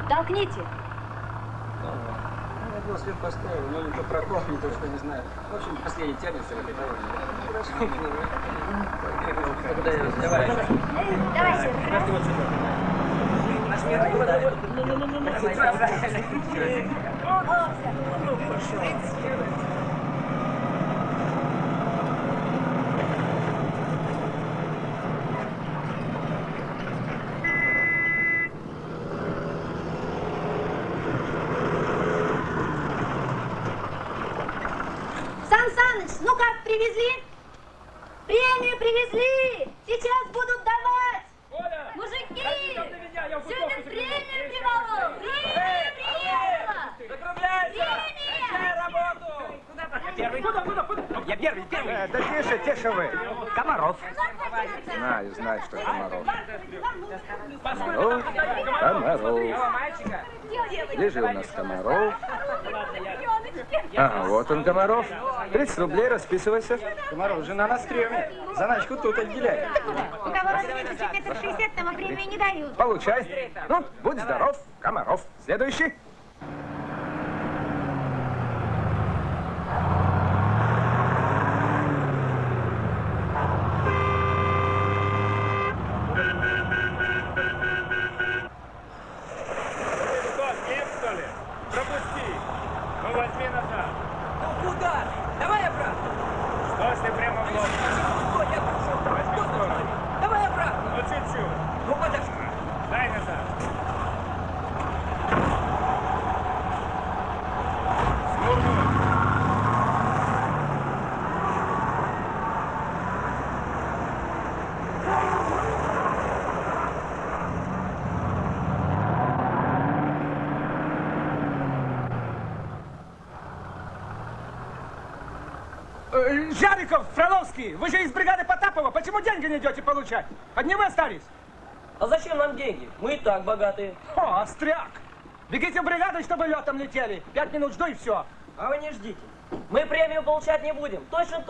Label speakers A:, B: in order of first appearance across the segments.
A: Толкните.
B: Я был свет поставил, но не то прокол, не то, что не знаю. В общем, последний тянется в этой дороге. Хорошо. Куда я давай.
A: Давайте. Сан Саныч, ну как, привезли? Премию привезли! Сейчас будут давать!
C: Оля!
A: Мужики!
C: Я
A: Сегодня премию приволок! Премия приехала!
C: Закругляйся! Начинай работу! Я первый! Куда? Я первый!
D: Да тише вы! Комаров! Знаю, что Комаров. Комаров. Где же у нас Комаров? Ага, вот он, Комаров. 30 рублей, расписывайся.
B: Комаров, жена на стреме. Заначку тут отделяй.
A: У кого разница метр 60, нам премию не дают.
D: Получай. Ну, будь здоров, Комаров. Следующий.
E: Жариков, Фроловский, вы же из бригады Потапова. Почему деньги не идете получать? Одни вы остались.
F: А зачем нам деньги? Мы и так богатые.
E: О, остряк. Бегите в бригаду, чтобы летом летели. 5 минут жду и все.
F: А вы не ждите. Мы премию получать не будем. Точно.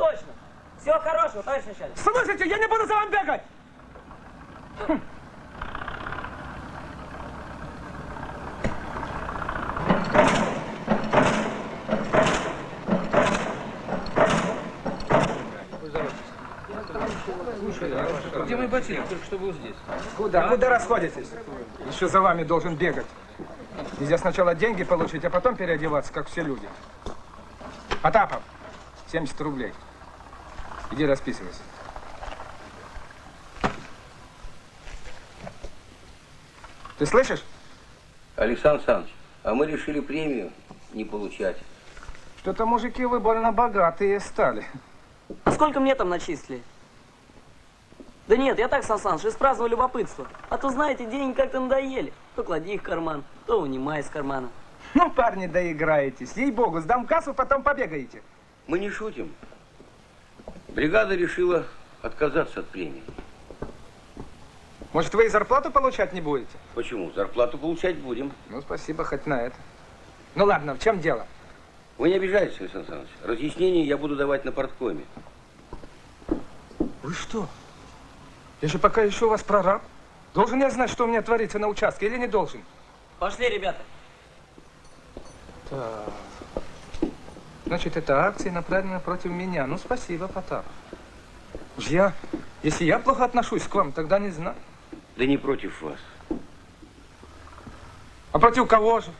F: Всего хорошего, товарищ начальник.
E: Слушайте, я не буду за вами бегать.
B: Где мой ботинок? Только что был здесь.
E: Куда расходитесь? Еще за вами должен бегать. Нельзя сначала деньги получить, а потом переодеваться, как все люди. Потапов, 70 рублей. Иди расписывайся. Ты слышишь?
G: Александр Александрович, а мы решили премию не получать.
E: Что-то мужики вы больно богатые стали.
F: А сколько мне там начислили? Да нет, я так, Сан Саныч, из праздного любопытства. А то, знаете, деньги как-то надоели. То клади их в карман, то вынимай из кармана.
E: Ну, парни, доиграетесь. Ей-богу, сдам кассу, потом побегаете.
G: Мы не шутим. Бригада решила отказаться от премии.
E: Может, вы и зарплату получать не будете?
G: Почему? Зарплату получать будем.
E: Ну, спасибо хоть на это. Ну, ладно, в чем дело?
G: Вы не обижайтесь, Александр Александрович. Разъяснения я буду давать на парткоме.
E: Вы что? Я же пока еще у вас прораб. Должен я знать, что у меня творится на участке, или не должен?
F: Пошли, ребята.
E: Так. Значит, это акции направлены против меня. Ну, спасибо, Потап. Если я плохо отношусь к вам, тогда не знаю.
G: Да не против вас.
E: А против кого же?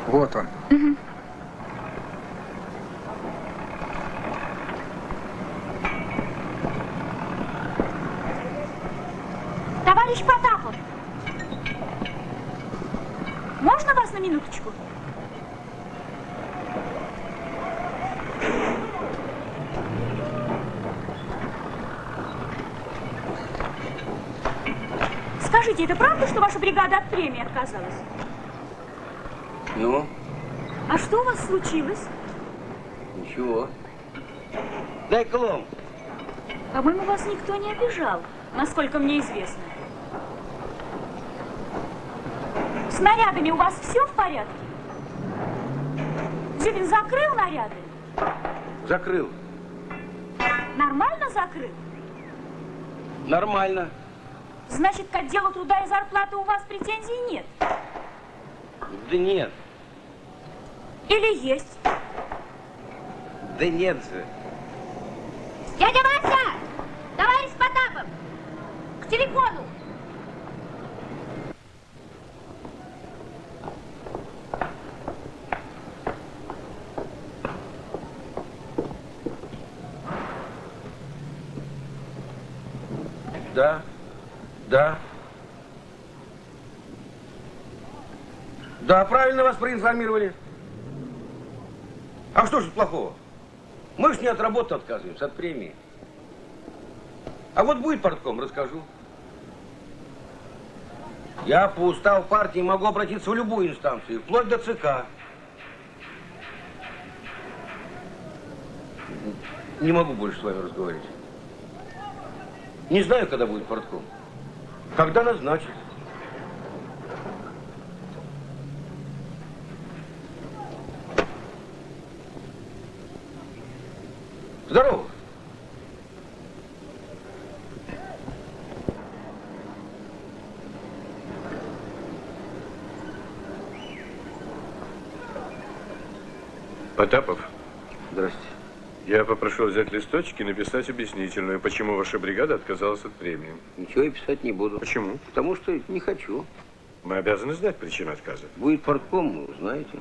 E: Вот он.
A: Товарищ Потапов, можно вас на минуточку? Скажите, это правда, что ваша бригада от премии отказалась?
G: Ну?
A: А что у вас случилось?
G: Ничего. Дай колом.
A: По-моему, вас никто не обижал, насколько мне известно. С нарядами у вас все в порядке? Зюбин закрыл наряды?
G: Закрыл.
A: Нормально закрыл?
G: Нормально.
A: Значит, к отделу труда и зарплаты у вас претензий нет?
G: Да нет.
A: Или есть?
G: Да нет же.
A: Дядя Вася! Товарищ Потапов! К телефону!
G: Да. Да. Да, правильно вас проинформировали. А что же плохого? Мы ж не от работы отказываемся, от премии. А вот будет партком, расскажу. Я по уставу партии могу обратиться в любую инстанцию, вплоть до ЦК. Не могу больше с вами разговаривать. Не знаю, когда будет партком. Когда назначат. Здорово.
H: Потапов,
G: Здрасте.
H: я попрошу взять листочки и написать объяснительную, почему ваша бригада отказалась от премии.
G: Ничего я писать не буду.
H: Почему?
G: Потому что не хочу.
H: Мы обязаны знать причину отказа.
G: Будет партком, вы узнаете.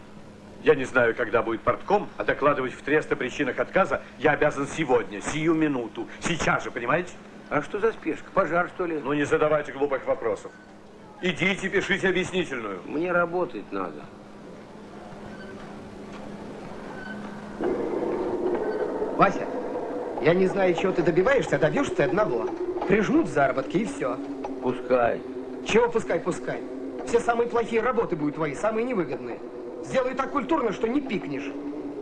H: Я не знаю, когда будет партком, а докладывать в трест о причинах отказа я обязан сегодня, сию минуту, сейчас же, понимаете?
G: А что за спешка? Пожар, что ли?
H: Ну не задавайте глупых вопросов. Идите, пишите объяснительную.
G: Мне работать надо.
I: Вася, я не знаю, чего ты добиваешься, а добьешься ты одного. Прижмут заработки и все.
G: Пускай.
I: Чего пускай? Все самые плохие работы будут твои, самые невыгодные. Сделай так культурно, что не пикнешь.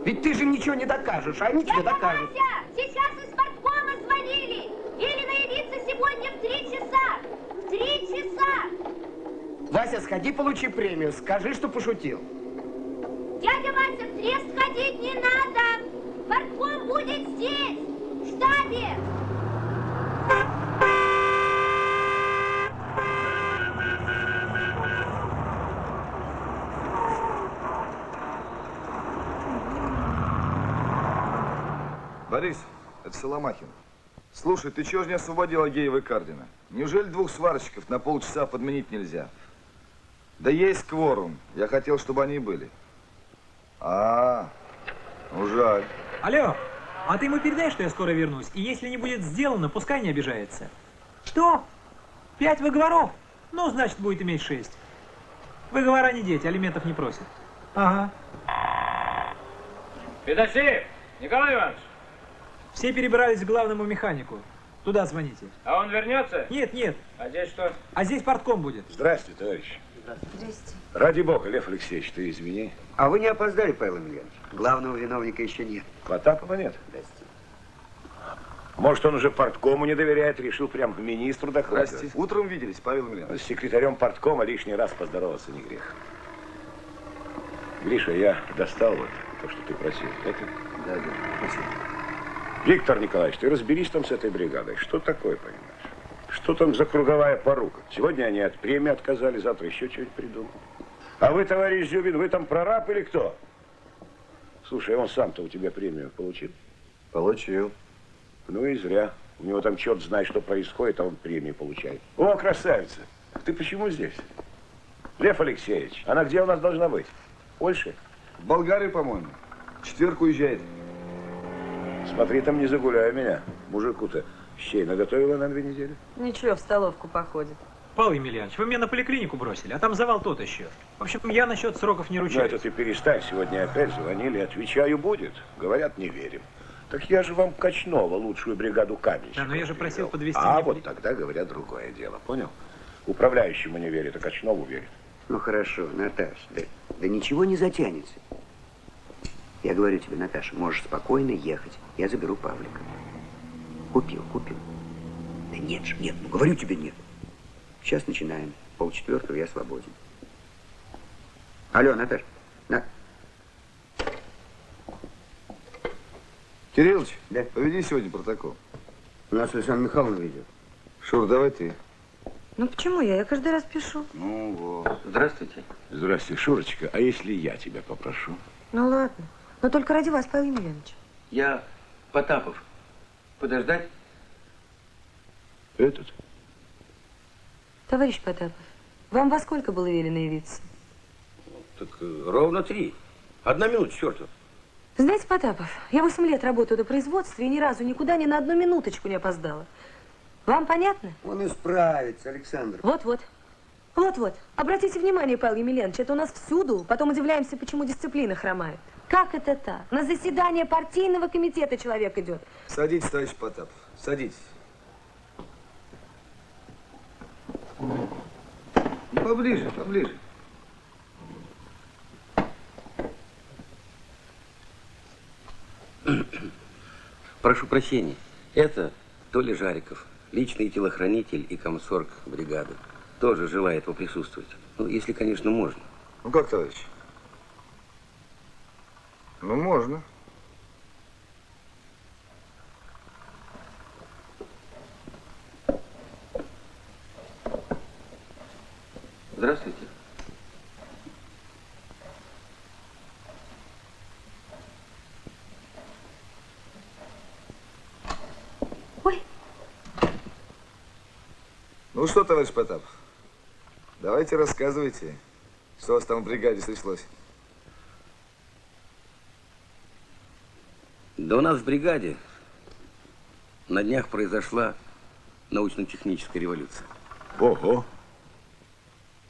I: Ведь ты же им ничего не докажешь, а они тебе докажут.
J: Вася, сейчас из парткома звонили. Велено явиться сегодня в 3 часа. В 3 часа.
I: Вася, сходи, получи премию. Скажи, что пошутил.
J: Дядя Вася, в трест ходить не надо. Партком будет здесь, в штабе.
D: Борис, это Соломахин. Слушай, ты чего же не освободил Агеева и Кардина? Неужели 2 сварщиков на полчаса подменить нельзя? Да есть кворум. Я хотел, чтобы они были. Ну жаль.
C: Алло, а ты ему передай, что я скоро вернусь. И если не будет сделано, пускай не обижается. Что? 5 выговоров? Ну, значит, будет иметь 6. Выговора не дети, алиментов не просят. Ага.
B: Педасеев, Николай Иванович,
C: Все перебирались к главному механику. Туда звоните.
B: а он вернется?
C: Нет, нет.
B: А здесь что?
C: А здесь портком будет.
K: Здравствуйте, товарищ.
J: Здрасте.
K: Ради бога, Лев Алексеевич, ты извини.
I: А вы не опоздали, Павел Емельянович? Главного виновника еще нет.
K: Потапова нет?
I: Здрасте.
K: Может, он уже парткому не доверяет, решил прям к министру докладывать.
D: Здрасте. Утром виделись, Павел
K: С
D: Емельянович.
K: секретарем парткома лишний раз поздороваться не грех. Гриша, я достал вот то, что ты просил. Это?
D: Да, спасибо.
K: Виктор Николаевич, ты разберись там с этой бригадой. Что такое, понимаешь? Что там за круговая порука? Сегодня они от премии отказали, завтра еще что-нибудь придумают. А вы, товарищ Зюбин, вы там прораб или кто? Слушай, он сам-то у тебя премию получил?
D: Получил.
K: Ну и зря. У него там черт знает, что происходит, а он премию получает. О, красавица! Ты почему здесь? Лев Алексеевич, она где у нас должна быть? В Польше?
D: В Болгарию, по-моему. В четверг уезжает.
K: Смотри, там не загуляй меня. Мужику-то щей наготовила на 2 недели.
L: Ничего, в столовку походит.
C: Павел Емельянович, вы меня на поликлинику бросили, а там завал тот еще. В общем, я насчет сроков не
K: Ну,
C: ручаюсь.
K: это ты перестань. Сегодня опять звонили. Отвечаю, будет. Говорят, не верим. Так я же вам Качнова, лучшую бригаду каменщиков.
C: Да, но я же просил
K: привел.
C: подвести
K: А
C: мне
K: вот тогда говорят другое дело. Понял? Управляющему не верит, а Качнову верит.
I: Ну хорошо, Наташа, да ничего не затянется. Я говорю тебе, Наташа, можешь спокойно ехать. Я заберу Павлика. Купил. Да нет же, нет, ну говорю тебе нет. Сейчас начинаем. 3:30 я свободен. Алло, Наташа.
D: Кириллыч,
I: Да.
D: поведи сегодня протокол.
I: У нас Александра Михайловна ведет.
D: Шур, давай ты.
L: Ну почему я? Я каждый раз пишу.
D: Ну вот.
G: Здравствуйте.
K: Здравствуйте, Шурочка. А если я тебя попрошу?
L: Ну ладно. Но только ради вас, Павел Емельянович.
G: Я Потапов. Подождать?
K: Этот?
L: Товарищ Потапов, вам во сколько было велено явиться?
G: Так ровно 3. 1 минута, черту.
L: Знаете, Потапов, я 8 лет работаю на производстве и ни разу никуда ни на 1 минуточку не опоздала. Вам понятно?
I: Он исправится, Александр.
L: Вот-вот. Вот-вот. Обратите внимание, Павел Емельянович, это у нас всюду. Потом удивляемся, почему дисциплина хромает. Как это так? На заседание партийного комитета человек идет.
D: Садитесь, товарищ Потапов. Садитесь. Ну, поближе.
G: Прошу прощения. Это Толя Жариков, личный телохранитель и комсорг бригады. Тоже желает поприсутствовать. Ну, если, конечно, можно.
D: Ну как, товарищ? Ну, можно.
G: Здравствуйте.
L: Ой.
D: Ну что, товарищ Потапов, давайте рассказывайте, что у вас там в бригаде стряслось.
G: Да у нас в бригаде на днях произошла научно-техническая революция.
D: Ого!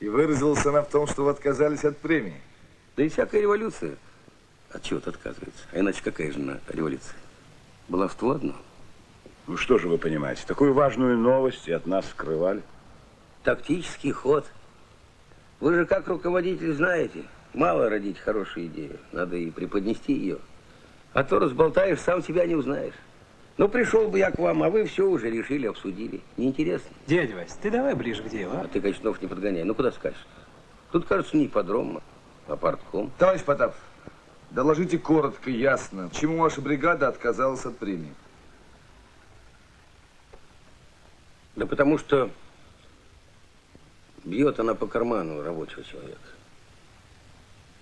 D: И выразилась она в том, что вы отказались от премии.
G: Да и всякая революция от чего-то отказывается. А иначе какая же она революция? Баловство одно.
K: Ну что же вы понимаете, такую важную новость и от нас скрывали?
G: Тактический ход. Вы же как руководитель знаете, мало родить хорошую идею, надо и преподнести ее. А то разболтаешь, сам себя не узнаешь. Ну, пришел бы я к вам, а вы все уже решили, обсудили. Неинтересно.
C: Дядя Вась, ты давай ближе к делу,
G: А
C: а?
G: ты Качнов не подгоняй. Ну, куда скажешь? Тут, кажется, не ипподром, а партком.
D: Товарищ Потапов, доложите коротко, ясно, почему ваша бригада отказалась от премии?
G: Да потому что бьет она по карману рабочего человека.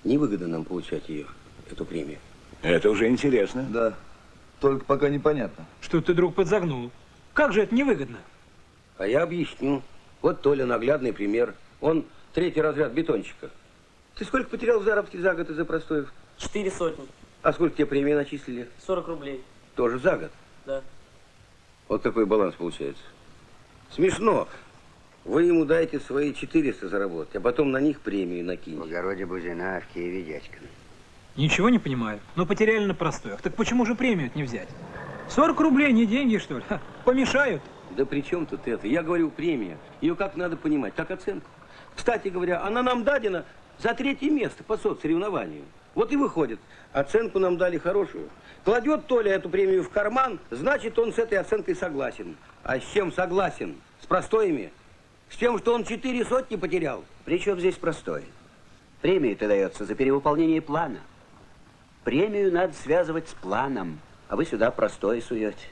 G: Невыгодно нам получать ее, эту премию.
K: Это уже интересно.
D: Да, только пока непонятно.
C: Что ты, друг, подзагнул? Как же это невыгодно?
G: А я объясню. Вот Толя наглядный пример. Он 3-й разряд бетонщика. Ты сколько потерял в заработке за год из-за простоев?
F: 4 сотни.
G: А сколько тебе премии начислили?
F: 40 рублей.
G: Тоже за год.
F: Да.
G: Вот какой баланс получается. Смешно. Вы ему дайте свои 400 заработать, а потом на них премию
I: В
G: накинете.
I: огороде Бузина, а в Киеве дядькина.
C: Ничего не понимаю. Но потеряли на простоях. Так почему же премию не взять? 40 рублей не деньги, что ли? Ха, помешают.
G: Да при чем тут это? Я говорю, премия. Ее как надо понимать? Как оценку. Кстати говоря, она нам дадена за 3-е место по соцсоревнованию. Вот и выходит. Оценку нам дали хорошую. Кладет Толя эту премию в карман, значит, он с этой оценкой согласен. А с чем согласен? С простоями? С тем, что он 4 сотни потерял?
I: Причем здесь простое? Премия-то дается за перевыполнение плана. Премию надо связывать с планом, а вы сюда простое суете.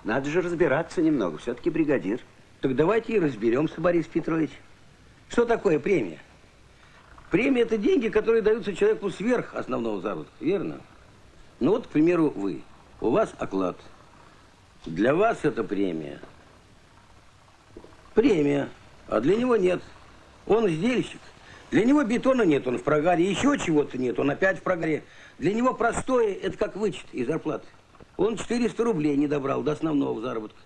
I: Надо же разбираться немного, все-таки бригадир.
G: Так давайте и разберемся, Борис Петрович. Что такое премия? Премия – это деньги, которые даются человеку сверх основного заработка, верно? Ну вот, к примеру, вы. У вас оклад. Для вас это премия. Премия. А для него нет. Он сдельщик. Для него бетона нет, он в прогаре. Еще чего-то нет, он опять в прогаре. Для него простое – это как вычет из зарплаты. Он 400 рублей не добрал до основного заработка.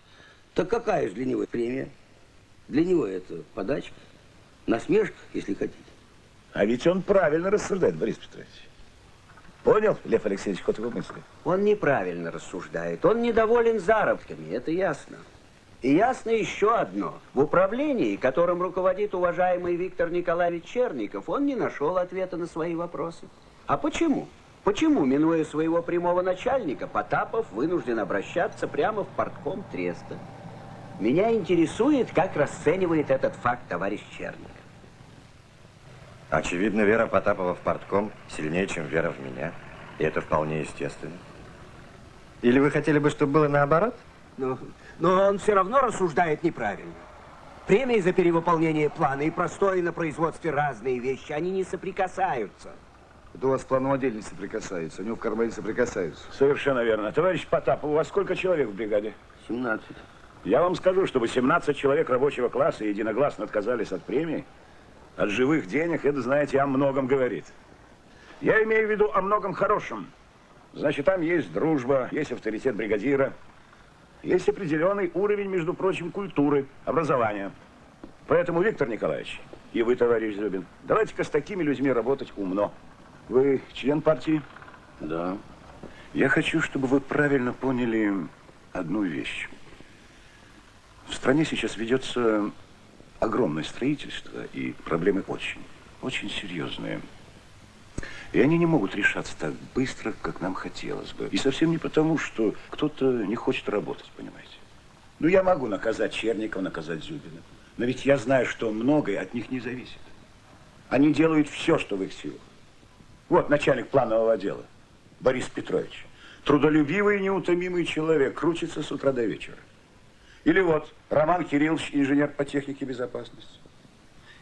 G: Так какая же для него премия? Для него это подачка, насмешка, если хотите.
K: А ведь он правильно рассуждает, Борис Петрович. Понял, Лев Алексеевич, ход его мысли?
I: Он неправильно рассуждает, он недоволен заработками, это ясно. И ясно еще одно. В управлении, которым руководит уважаемый Виктор Николаевич Черников, он не нашел ответа на свои вопросы. А почему? Почему, минуя своего прямого начальника, Потапов вынужден обращаться прямо в партком треста? Меня интересует, как расценивает этот факт товарищ Черников.
M: Очевидно, вера Потапова в партком сильнее, чем вера в меня. И это вполне естественно. Или вы хотели бы, чтобы было наоборот?
I: Но он все равно рассуждает неправильно. Премии за перевыполнение плана и простое на производстве разные вещи, они не соприкасаются.
D: Это у вас с планом отдельно не соприкасаются, у него в кармане соприкасаются.
K: Совершенно верно. Товарищ Потапов, у вас сколько человек в бригаде?
G: 17.
K: Я вам скажу, чтобы 17 человек рабочего класса единогласно отказались от премии, от живых денег, это, знаете, о многом говорит. Я имею в виду о многом хорошем. Значит, там есть дружба, есть авторитет бригадира, есть определенный уровень, между прочим, культуры, образования. Поэтому, Виктор Николаевич, и вы, товарищ Зюбин, давайте-ка с такими людьми работать умно. Вы член партии?
G: Да.
K: Я хочу, чтобы вы правильно поняли одну вещь. В стране сейчас ведется огромное строительство, и проблемы очень серьезные. И они не могут решаться так быстро, как нам хотелось бы. И совсем не потому, что кто-то не хочет работать, понимаете. Ну, я могу наказать Черникова, наказать Зюбина. Но ведь я знаю, что многое от них не зависит. Они делают все, что в их силах. Вот начальник планового отдела, Борис Петрович. Трудолюбивый и неутомимый человек, крутится с утра до вечера. Или вот Роман Кириллович, инженер по технике безопасности.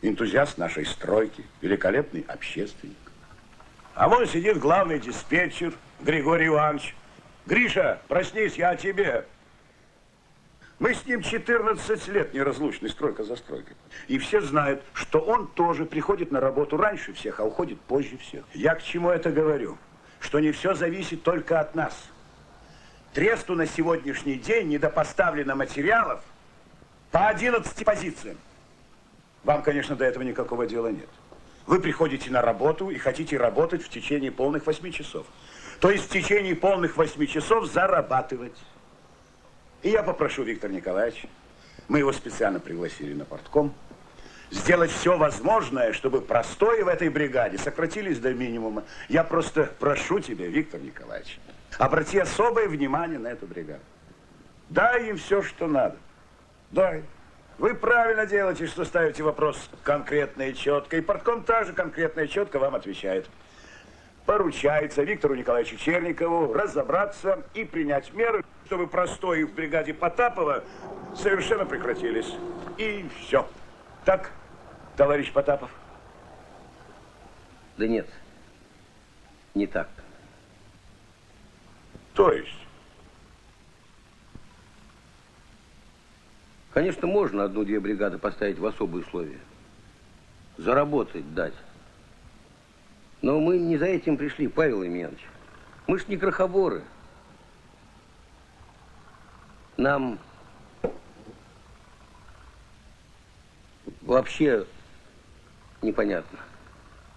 K: Энтузиаст нашей стройки, великолепный общественник. А вон сидит главный диспетчер Григорий Иванович. Гриша, проснись, я о тебе. Мы с ним 14 лет неразлучны, стройка за стройкой. И все знают, что он тоже приходит на работу раньше всех, а уходит позже всех. Я к чему это говорю? Что не все зависит только от нас. Тресту на сегодняшний день недопоставлено материалов по 11 позициям. Вам, конечно, до этого никакого дела нет. Вы приходите на работу и хотите работать в течение полных 8 часов. То есть в течение полных 8 часов зарабатывать. И я попрошу Виктора Николаевича, мы его специально пригласили на портком, сделать все возможное, чтобы простои в этой бригаде сократились до минимума. Я просто прошу тебя, Виктор Николаевич, обрати особое внимание на эту бригаду. Дай им все, что надо. Дай. Вы правильно делаете, что ставите вопрос конкретно и четко. И портком также конкретно и четко вам отвечает. Поручается Виктору Николаевичу Черникову разобраться и принять меры, чтобы простои в бригаде Потапова совершенно прекратились. И все. Так, товарищ Потапов?
G: Да нет, не так.
K: То есть?
G: Конечно, можно одну-две бригады поставить в особые условия. Заработать дать. Но мы не за этим пришли, Павел Емельянович. Мы ж не крохоборы. Нам вообще непонятно,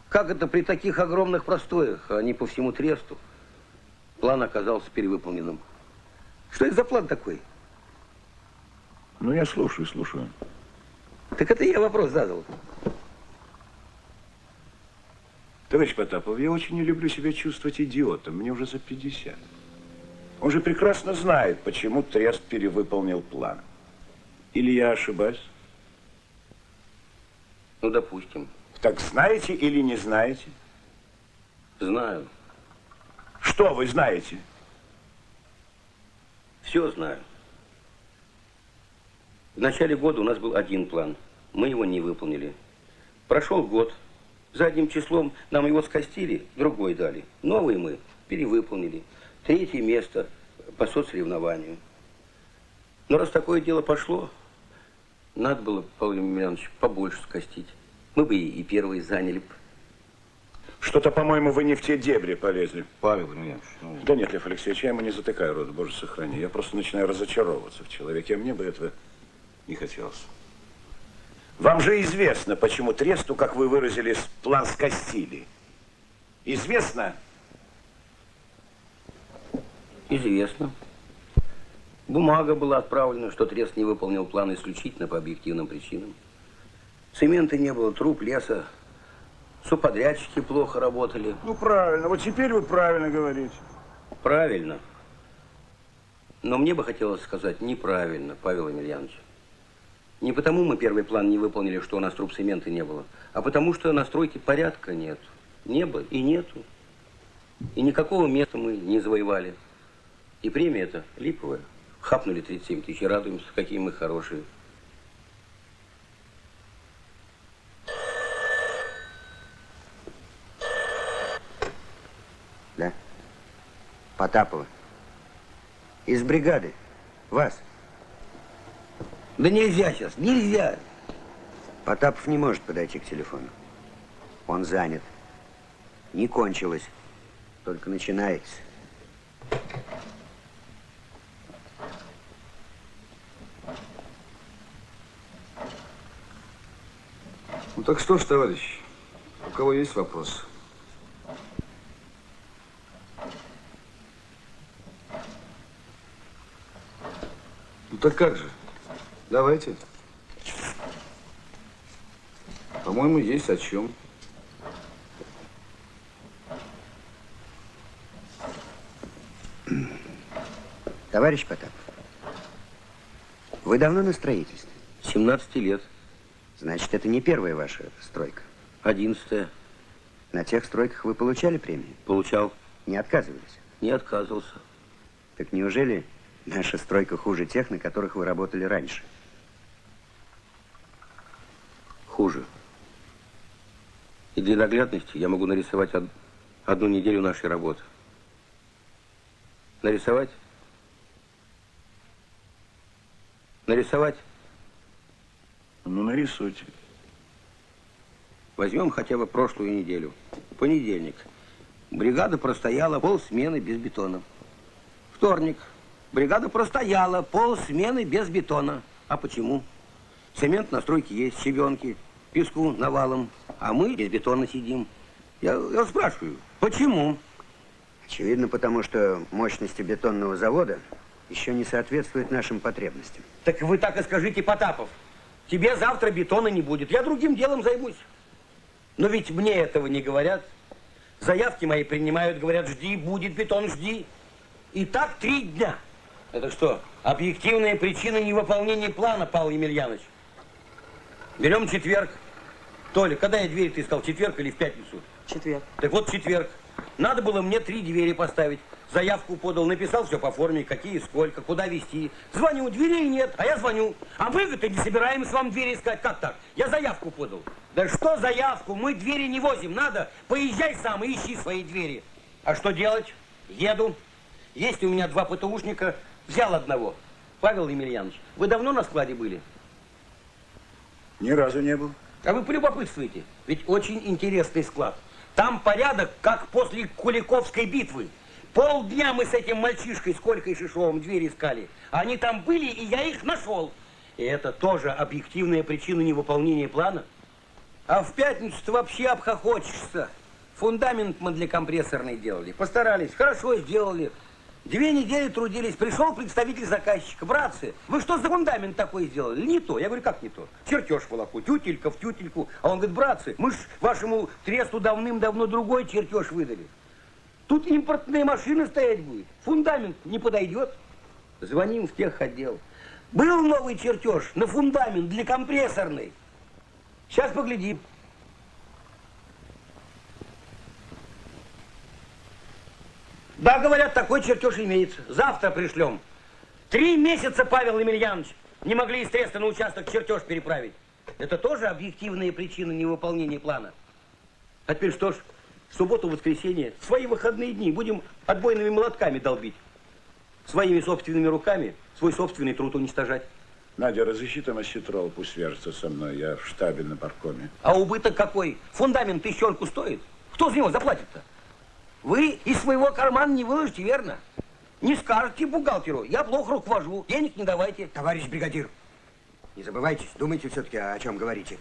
G: как это при таких огромных простоях, а не по всему тресту, план оказался перевыполненным. Что это за план такой?
K: Ну, я слушаю.
G: Так это я вопрос задал.
K: Товарищ Потапов, я очень не люблю себя чувствовать идиотом. Мне уже за 50. Он же прекрасно знает, почему трест перевыполнил план. Или я ошибаюсь?
G: Ну, допустим.
K: Так знаете или не знаете?
G: Знаю.
K: Что вы знаете?
G: Все знаю. В начале года у нас был один план. Мы его не выполнили. Прошел год. Задним числом нам его скостили, другой дали. Новый мы перевыполнили. 3-е место по соцсоревнованию. Но раз такое дело пошло, надо было, Павел Емельянович, побольше скостить. Мы бы и первые заняли бы.
K: Что-то, по-моему, вы не в те дебри полезли.
M: Павел Емельянович,
K: Да нет, Лев Алексеевич, я ему не затыкаю рот, боже сохрани. Я просто начинаю разочаровываться в человеке, а мне бы этого не хотелось. Вам же известно, почему тресту, как вы выразились, план скостили. Известно?
G: Известно. Бумага была отправлена, что трест не выполнил план исключительно по объективным причинам. Цемента не было, труб, леса. Субподрядчики плохо работали.
K: Ну, правильно. Вот теперь вы правильно говорите.
G: Правильно. Но мне бы хотелось сказать неправильно, Павел Емельянович. Не потому мы первый план не выполнили, что у нас труб цемента не было, а потому что на стройке порядка нет. Не было и нету. И никакого места мы не завоевали. И премия эта липовая. Хапнули 37 тысяч, радуемся, какие мы хорошие.
I: Да? Потапова. Из бригады. Вас.
G: Да нельзя сейчас, нельзя.
I: Потапов не может подойти к телефону. Он занят. Не кончилось. Только начинается.
D: Ну так что ж, товарищ, у кого есть вопрос? Ну так как же? Давайте. По-моему, есть о чем.
I: Товарищ Потапов, вы давно на строительстве?
G: 17 лет.
I: Значит, это не первая ваша стройка?
G: 11-я.
I: На тех стройках вы получали премию?
G: Получал.
I: Не отказывались?
G: Не отказывался.
I: Так неужели наша стройка хуже тех, на которых вы работали раньше?
G: Хуже. И для наглядности я могу нарисовать одну неделю нашей работы. Нарисовать? Нарисовать?
K: Ну, нарисуйте.
G: Возьмем хотя бы прошлую неделю. Понедельник. Бригада простояла полсмены без бетона. Вторник. Бригада простояла полсмены без бетона. А почему? Цемент на стройке есть, щебенки, песку навалом. А мы без бетона сидим. Я спрашиваю, почему?
I: Очевидно, потому что мощности бетонного завода еще не соответствуют нашим потребностям.
G: Так вы так и скажите, Потапов. Тебе завтра бетона не будет. Я другим делом займусь. Но ведь мне этого не говорят. Заявки мои принимают, говорят, жди, будет бетон, жди. И так 3 дня. Это что, объективная причина невыполнения плана, Павел Емельянович? Берем четверг. Толя, когда я двери-то искал, в четверг или в пятницу?
F: Четверг.
G: Так вот, четверг. Надо было мне 3 двери поставить. Заявку подал, написал все по форме, какие, сколько, куда везти. Звоню, дверей нет, а я звоню. А мы-то не собираемся вам двери искать. Как так? Я заявку подал. Да что заявку? Мы двери не возим. Надо, поезжай сам и ищи свои двери. А что делать? Еду. Есть у меня 2 ПТУшника. Взял одного. Павел Емельянович, вы давно на складе были?
K: Ни разу не был.
G: А вы полюбопытствуете. Ведь очень интересный склад. Там порядок, как после Куликовской битвы. Полдня мы с этим мальчишкой, с Колькой Шишовым, двери искали. Они там были, и я их нашел. И это тоже объективная причина невыполнения плана. А в пятницу-то вообще обхохочешься. Фундамент мы для компрессорной делали. Постарались, хорошо сделали. 2 недели трудились. Пришел представитель заказчика. Братцы, вы что за фундамент такой сделали? Не то. Я говорю, как не то? Чертеж волоку, тютелька в тютельку. А он говорит, братцы, мы ж вашему тресту давным-давно другой чертеж выдали. Тут импортная машина стоять будет. Фундамент не подойдет. Звоним в техотдел. Был новый чертеж на фундамент для компрессорной. Сейчас поглядим. Да, говорят, такой чертеж имеется. Завтра пришлем. 3 месяца, Павел Емельянович, не могли из Треста на участок чертеж переправить. Это тоже объективная причина невыполнения плана. А теперь что ж, субботу, воскресенье, свои выходные дни будем отбойными молотками долбить. Своими собственными руками свой собственный труд уничтожать.
K: Надя, разыщи там осетрова, пусть свяжется со мной. Я в штабе на паркоме.
G: А убыток какой? Фундамент 1000 стоит. Кто за него заплатит-то? Вы из своего кармана не выложите, верно? Не скажете бухгалтеру, я плохо руковожу, денег не давайте.
I: Товарищ бригадир, не забывайтесь, думайте все-таки, о чем говорите.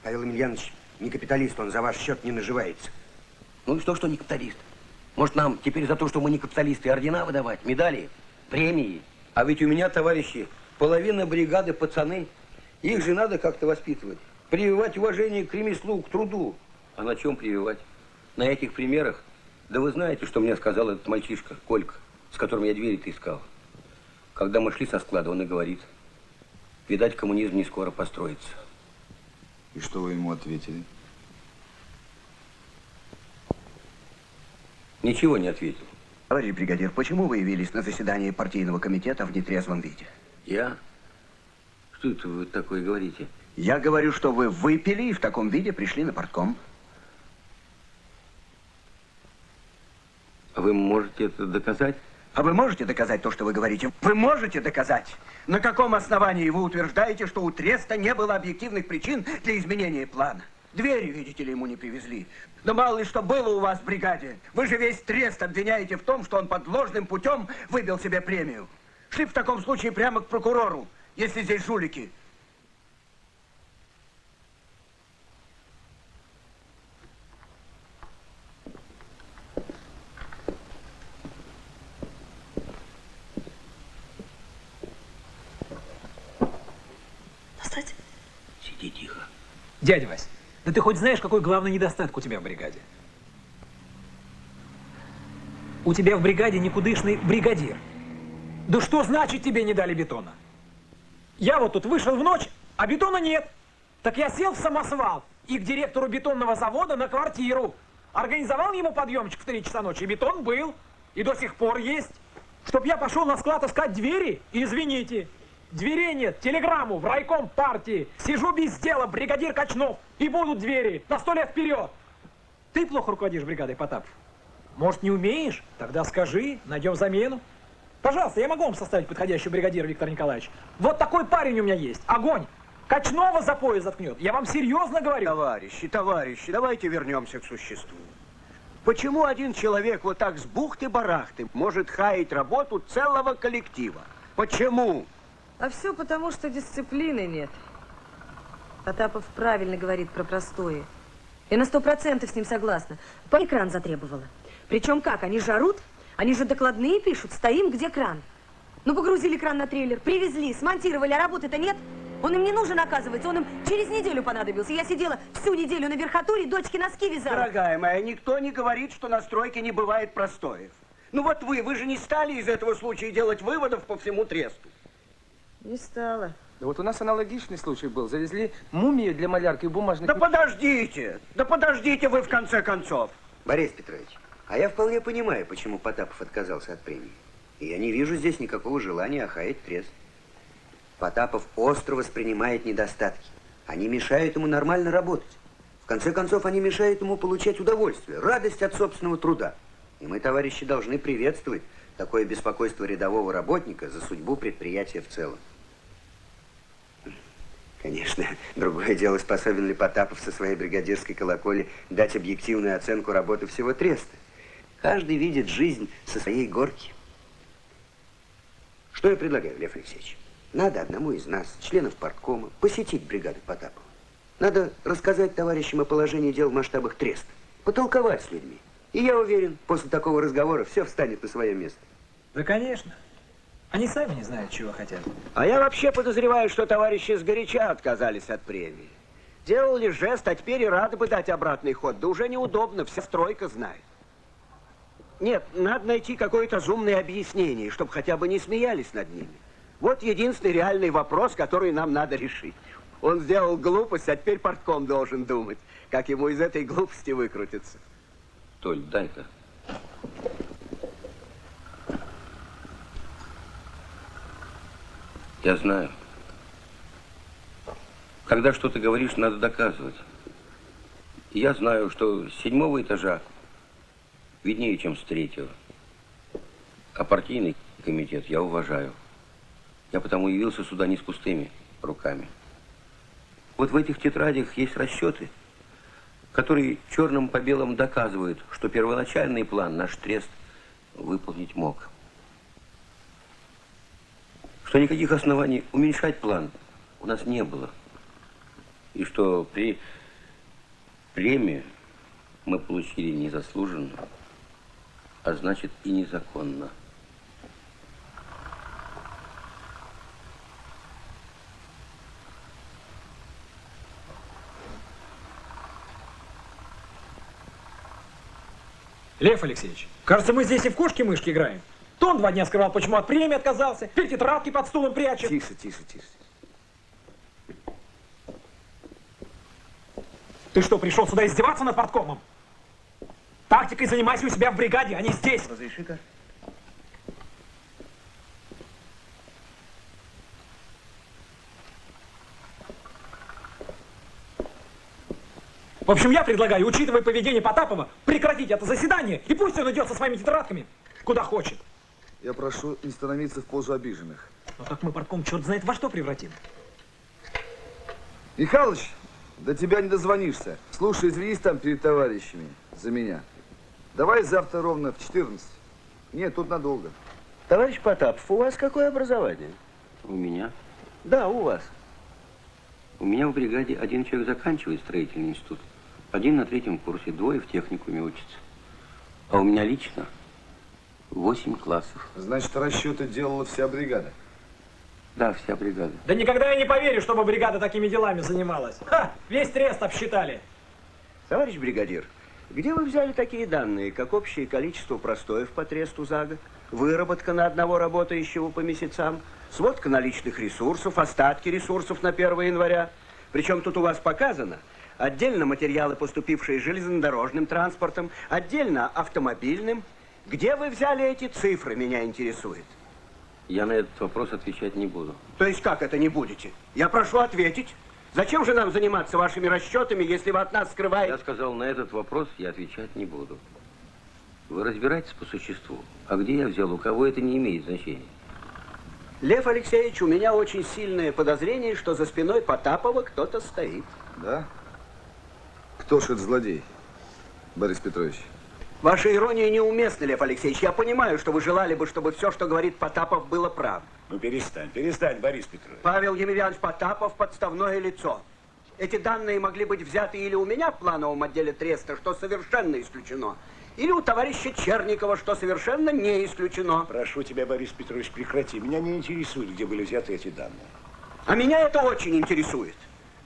I: Павел Емельянович не капиталист, он за ваш счет не наживается.
G: Ну и что не капиталист? Может, нам теперь за то, что мы не капиталисты, ордена выдавать, медали, премии? А ведь у меня, товарищи, половина бригады пацаны. Их же надо как-то воспитывать. Прививать уважение к ремеслу, к труду. А на чем прививать? На этих примерах? Да вы знаете, что мне сказал этот мальчишка, Колька, с которым я двери-то искал. Когда мы шли со склада, он и говорит, видать, коммунизм не скоро построится.
D: И что вы ему ответили?
G: Ничего не ответил.
I: Товарищ бригадир, почему вы явились на заседание партийного комитета в нетрезвом виде?
G: Я? Что это вы такое говорите?
I: Я говорю, что вы выпили и в таком виде пришли на партком.
G: А вы можете это доказать?
I: А вы можете доказать то, что вы говорите? Вы можете доказать? На каком основании вы утверждаете, что у Треста не было объективных причин для изменения плана? Двери, видите ли, ему не привезли. Да мало ли что было у вас в бригаде. Вы же весь Трест обвиняете в том, что он под ложным путем выбил себе премию. Шли в таком случае прямо к прокурору, если здесь жулики.
L: Достать?
G: Сиди тихо.
C: Дядя Вась, да ты хоть знаешь, какой главный недостаток у тебя в бригаде? У тебя в бригаде никудышный бригадир. Да что значит тебе не дали бетона? Я вот тут вышел в ночь, а бетона нет. Так я сел в самосвал и к директору бетонного завода на квартиру. Организовал ему подъемчик в 3 часа ночи, и бетон был. И до сих пор есть. Чтоб я пошел на склад искать двери, извините. Дверей нет, телеграмму в райком партии. Сижу без дела, бригадир Качнов. И будут двери на 100 лет вперед. Ты плохо руководишь бригадой, Потапов? Может, не умеешь? Тогда скажи, найдем замену. Пожалуйста, я могу вам составить подходящего бригадира, Виктор Николаевич. Вот такой парень у меня есть. Огонь. Качнова за пояс заткнет. Я вам серьезно говорю.
I: Товарищи, давайте вернемся к существу. Почему один человек вот так с бухты-барахты может хаять работу целого коллектива? Почему?
L: А все потому, что дисциплины нет. Потапов правильно говорит про простое. Я на 100% с ним согласна. Экран затребовала. Причем как? Они жарут? Они же докладные пишут. Стоим, где кран? Ну, погрузили кран на трейлер, привезли, смонтировали, а работы-то нет. Он им не нужен, оказывается, он им через неделю понадобился. Я сидела всю неделю на верхотуре, дочке носки вязала.
N: Дорогая моя, никто не говорит, что на стройке не бывает простоев. Ну вот вы же не стали из этого случая делать выводов по всему тресту.
L: Не стала.
E: Да вот у нас аналогичный случай был. Завезли мумию для малярки и бумажных...
N: Да подождите вы в конце концов.
I: Борис Петрович, а я вполне понимаю, почему Потапов отказался от премии. И я не вижу здесь никакого желания охаять трест. Потапов остро воспринимает недостатки. Они мешают ему нормально работать. В конце концов, они мешают ему получать удовольствие, радость от собственного труда. И мы, товарищи, должны приветствовать такое беспокойство рядового работника за судьбу предприятия в целом. Конечно, другое дело, способен ли Потапов со своей бригадирской колоколи дать объективную оценку работы всего треста. Каждый видит жизнь со своей горки. Что я предлагаю, Лев Алексеевич? Надо одному из нас, членов парткома, посетить бригаду Потапова. Надо рассказать товарищам о положении дел в масштабах треста, потолковать с людьми. И я уверен, после такого разговора все встанет на свое место.
C: Да, конечно. Они сами не знают, чего хотят.
N: А я вообще подозреваю, что товарищи сгоряча отказались от премии. Делали жест, а теперь и рады бы дать обратный ход. Да уже неудобно, вся стройка знает. Нет, надо найти какое-то разумное объяснение, чтобы хотя бы не смеялись над ними. Вот единственный реальный вопрос, который нам надо решить. Он сделал глупость, а теперь партком должен думать, как ему из этой глупости выкрутиться.
G: Толь, дай-ка. Я знаю. Когда что-то говоришь, надо доказывать. И я знаю, что с 7-го этажа виднее, чем с 3-го. А партийный комитет я уважаю. Я потому явился сюда не с пустыми руками. Вот в этих тетрадях есть расчеты, которые черным по белому доказывают, что первоначальный план наш трест выполнить мог. Что никаких оснований уменьшать план у нас не было. И что премию мы получили незаслуженно, а значит и незаконно.
C: Лев Алексеевич, кажется, мы здесь и в кошки-мышки играем. То он 2 дня скрывал, почему от премии отказался, теперь тетрадки под стулом прячет.
N: Тише, тише, тише.
C: Ты что, пришел сюда издеваться над парткомом? Тактикой занимайся у себя в бригаде, а не здесь.
I: Разреши-ка.
C: В общем, я предлагаю, учитывая поведение Потапова, прекратить это заседание, и пусть он идет со своими тетрадками куда хочет.
D: Я прошу не становиться в позу обиженных.
C: Ну так мы партком черт знает во что превратим.
D: Михалыч, до тебя не дозвонишься. Слушай, извинись там перед товарищами за меня. Давай завтра ровно в 14. Нет, тут надолго.
N: Товарищ Потапов, у вас какое образование?
G: У меня?
N: Да, у вас.
G: У меня в бригаде 1 человек заканчивает строительный институт, 1 на 3-м курсе, 2 в техникуме учатся. А у меня лично 8 классов.
D: Значит, расчеты делала вся бригада?
G: Да, вся бригада.
C: Да никогда я не поверю, чтобы бригада такими делами занималась. Ха! Весь трест обсчитали.
N: Товарищ бригадир, где вы взяли такие данные, как общее количество простоев по тресту за год, выработка на одного работающего по месяцам, сводка наличных ресурсов, остатки ресурсов на 1 января? Причем тут у вас показано отдельно материалы, поступившие железнодорожным транспортом, отдельно автомобильным. Где вы взяли эти цифры, меня интересует.
G: Я на этот вопрос отвечать не буду.
N: То есть как это не будете? Я прошу ответить. Зачем же нам заниматься вашими расчетами, если вы от нас скрываете?
G: Я сказал, на этот вопрос я отвечать не буду. Вы разбирайтесь по существу. А где я взял, у кого, это не имеет значения.
N: Лев Алексеевич, у меня очень сильное подозрение, что за спиной Потапова кто-то стоит.
D: Да? Кто ж этот злодей, Борис Петрович?
N: Ваша ирония неуместна, Лев Алексеевич. Я понимаю, что вы желали бы, чтобы все, что говорит Потапов, было правдой.
K: Ну перестань, перестань, Борис Петрович.
N: Павел Емельянович Потапов – подставное лицо. Эти данные могли быть взяты или у меня в плановом отделе треста, что совершенно исключено, или у товарища Черникова, что совершенно не исключено.
K: Прошу тебя, Борис Петрович, прекрати. Меня не интересует, где были взяты эти данные.
N: А меня это очень интересует.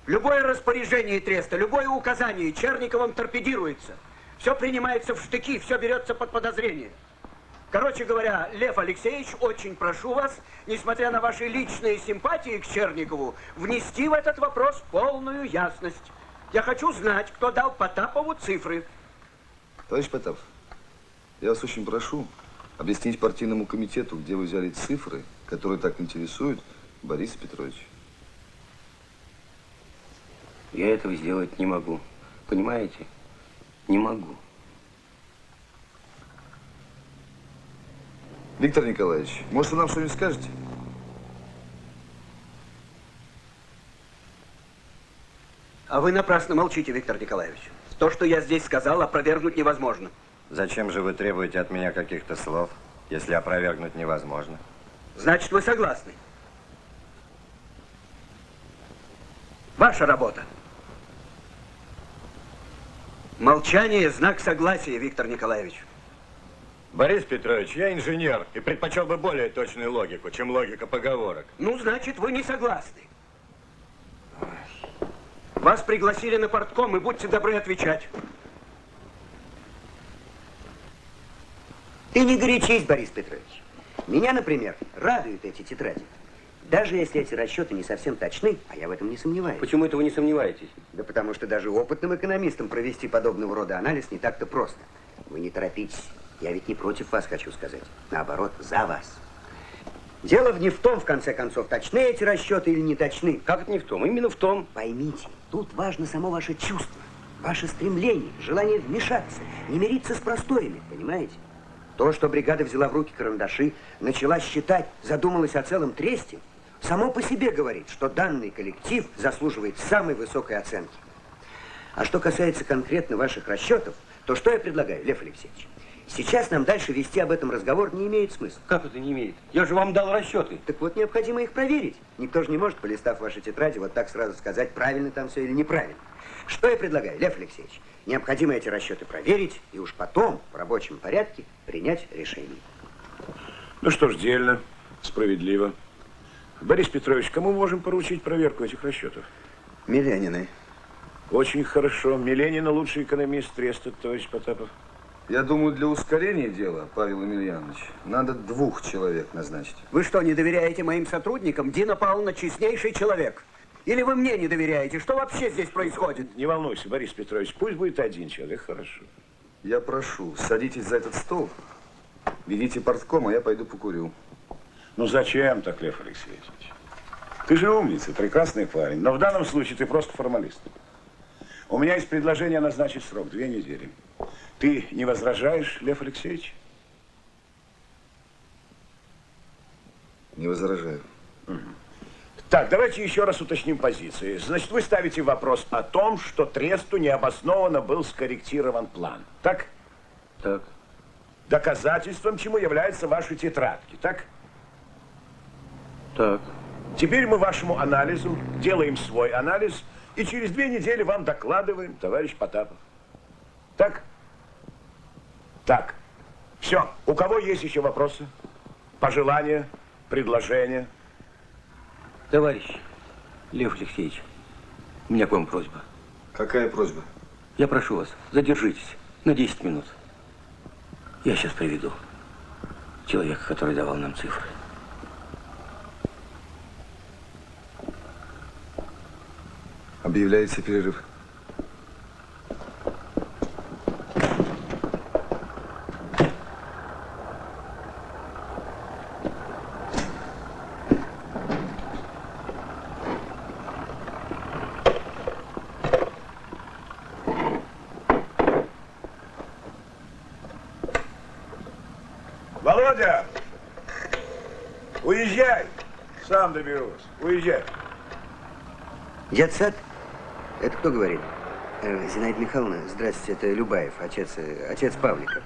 N: Любое распоряжение треста, любое указание Черниковым торпедируется. Все принимается в штыки, все берется под подозрение. Короче говоря, Лев Алексеевич, очень прошу вас, несмотря на ваши личные симпатии к Черникову, внести в этот вопрос полную ясность. Я хочу знать, кто дал Потапову цифры.
D: Товарищ Потапов, я вас очень прошу объяснить партийному комитету, где вы взяли цифры, которые так интересуют Бориса Петровича.
G: Я этого сделать не могу. Понимаете? Не могу.
D: Виктор Николаевич, может, вы нам что-нибудь скажете?
N: А вы напрасно молчите, Виктор Николаевич. То, что я здесь сказал, опровергнуть невозможно.
M: Зачем же вы требуете от меня каких-то слов, если опровергнуть невозможно?
N: Значит, вы согласны. Ваша работа. Молчание – знак согласия, Виктор Николаевич.
M: Борис Петрович, я инженер и предпочел бы более точную логику, чем логика поговорок.
N: Ну, значит, вы не согласны. Вас пригласили на партком, и будьте добры отвечать.
I: Ты не горячись, Борис Петрович. Меня, например, радуют эти тетради. Даже если эти расчеты не совсем точны, а я в этом не сомневаюсь.
G: Почему это вы не сомневаетесь?
I: Да потому что даже опытным экономистам провести подобного рода анализ не так-то просто. Вы не торопитесь. Я ведь не против вас, хочу сказать. Наоборот, за вас. Дело не в том, в конце концов, точны эти расчеты или не точны.
G: Как это не в том? Именно в том.
I: Поймите, тут важно само ваше чувство, ваше стремление, желание вмешаться, не мириться с простоями, понимаете? То, что бригада взяла в руки карандаши, начала считать, задумалась о целом тресте, само по себе говорит, что данный коллектив заслуживает самой высокой оценки. А что касается конкретно ваших расчетов, то что я предлагаю, Лев Алексеевич? Сейчас нам дальше вести об этом разговор не имеет смысла.
G: Как это не имеет? Я же вам дал расчеты.
I: Так вот, необходимо их проверить. Никто же не может, полистав ваши тетради, вот так сразу сказать, правильно там все или неправильно. Что я предлагаю, Лев Алексеевич? Необходимо эти расчеты проверить и уж потом в рабочем порядке принять решение.
K: Ну что ж, дельно, справедливо. Борис Петрович, кому мы можем поручить проверку этих расчетов?
I: Миленины.
K: Очень хорошо. Миленина лучший экономист треста, товарищ Потапов.
D: Я думаю, для ускорения дела, Павел Емельянович, надо 2 человек назначить.
N: Вы что, не доверяете моим сотрудникам? Дина Павловна честнейший человек. Или вы мне не доверяете? Что вообще здесь происходит?
K: Не волнуйся, Борис Петрович, пусть будет 1 человек, хорошо.
D: Я прошу, садитесь за этот стол, ведите партком, а я пойду покурю.
K: Ну зачем так, Лев Алексеевич? Ты же умница, прекрасный парень, но в данном случае ты просто формалист. У меня есть предложение назначить срок 2 недели. Ты не возражаешь, Лев Алексеевич?
D: Не возражаю.
K: Угу. Так, давайте еще раз уточним позиции. Значит, вы ставите вопрос о том, что тресту необоснованно был скорректирован план. Так?
G: Так.
K: Доказательством чему являются ваши тетрадки, так?
G: Так.
K: Теперь мы вашему анализу делаем свой анализ, и через 2 недели вам докладываем, товарищ Потапов. Так? Так. Все. У кого есть еще вопросы? Пожелания? Предложения?
G: Товарищ Лев Алексеевич, у меня к вам просьба.
D: Какая просьба?
G: Я прошу вас, задержитесь на 10 минут. Я сейчас приведу человека, который давал нам цифры.
D: Объявляется перерыв.
K: Володя! Уезжай! Сам доберусь. Уезжай.
I: Детсад? Это кто говорит? Зинаида Михайловна, здравствуйте, это Любаев, отец Павлика.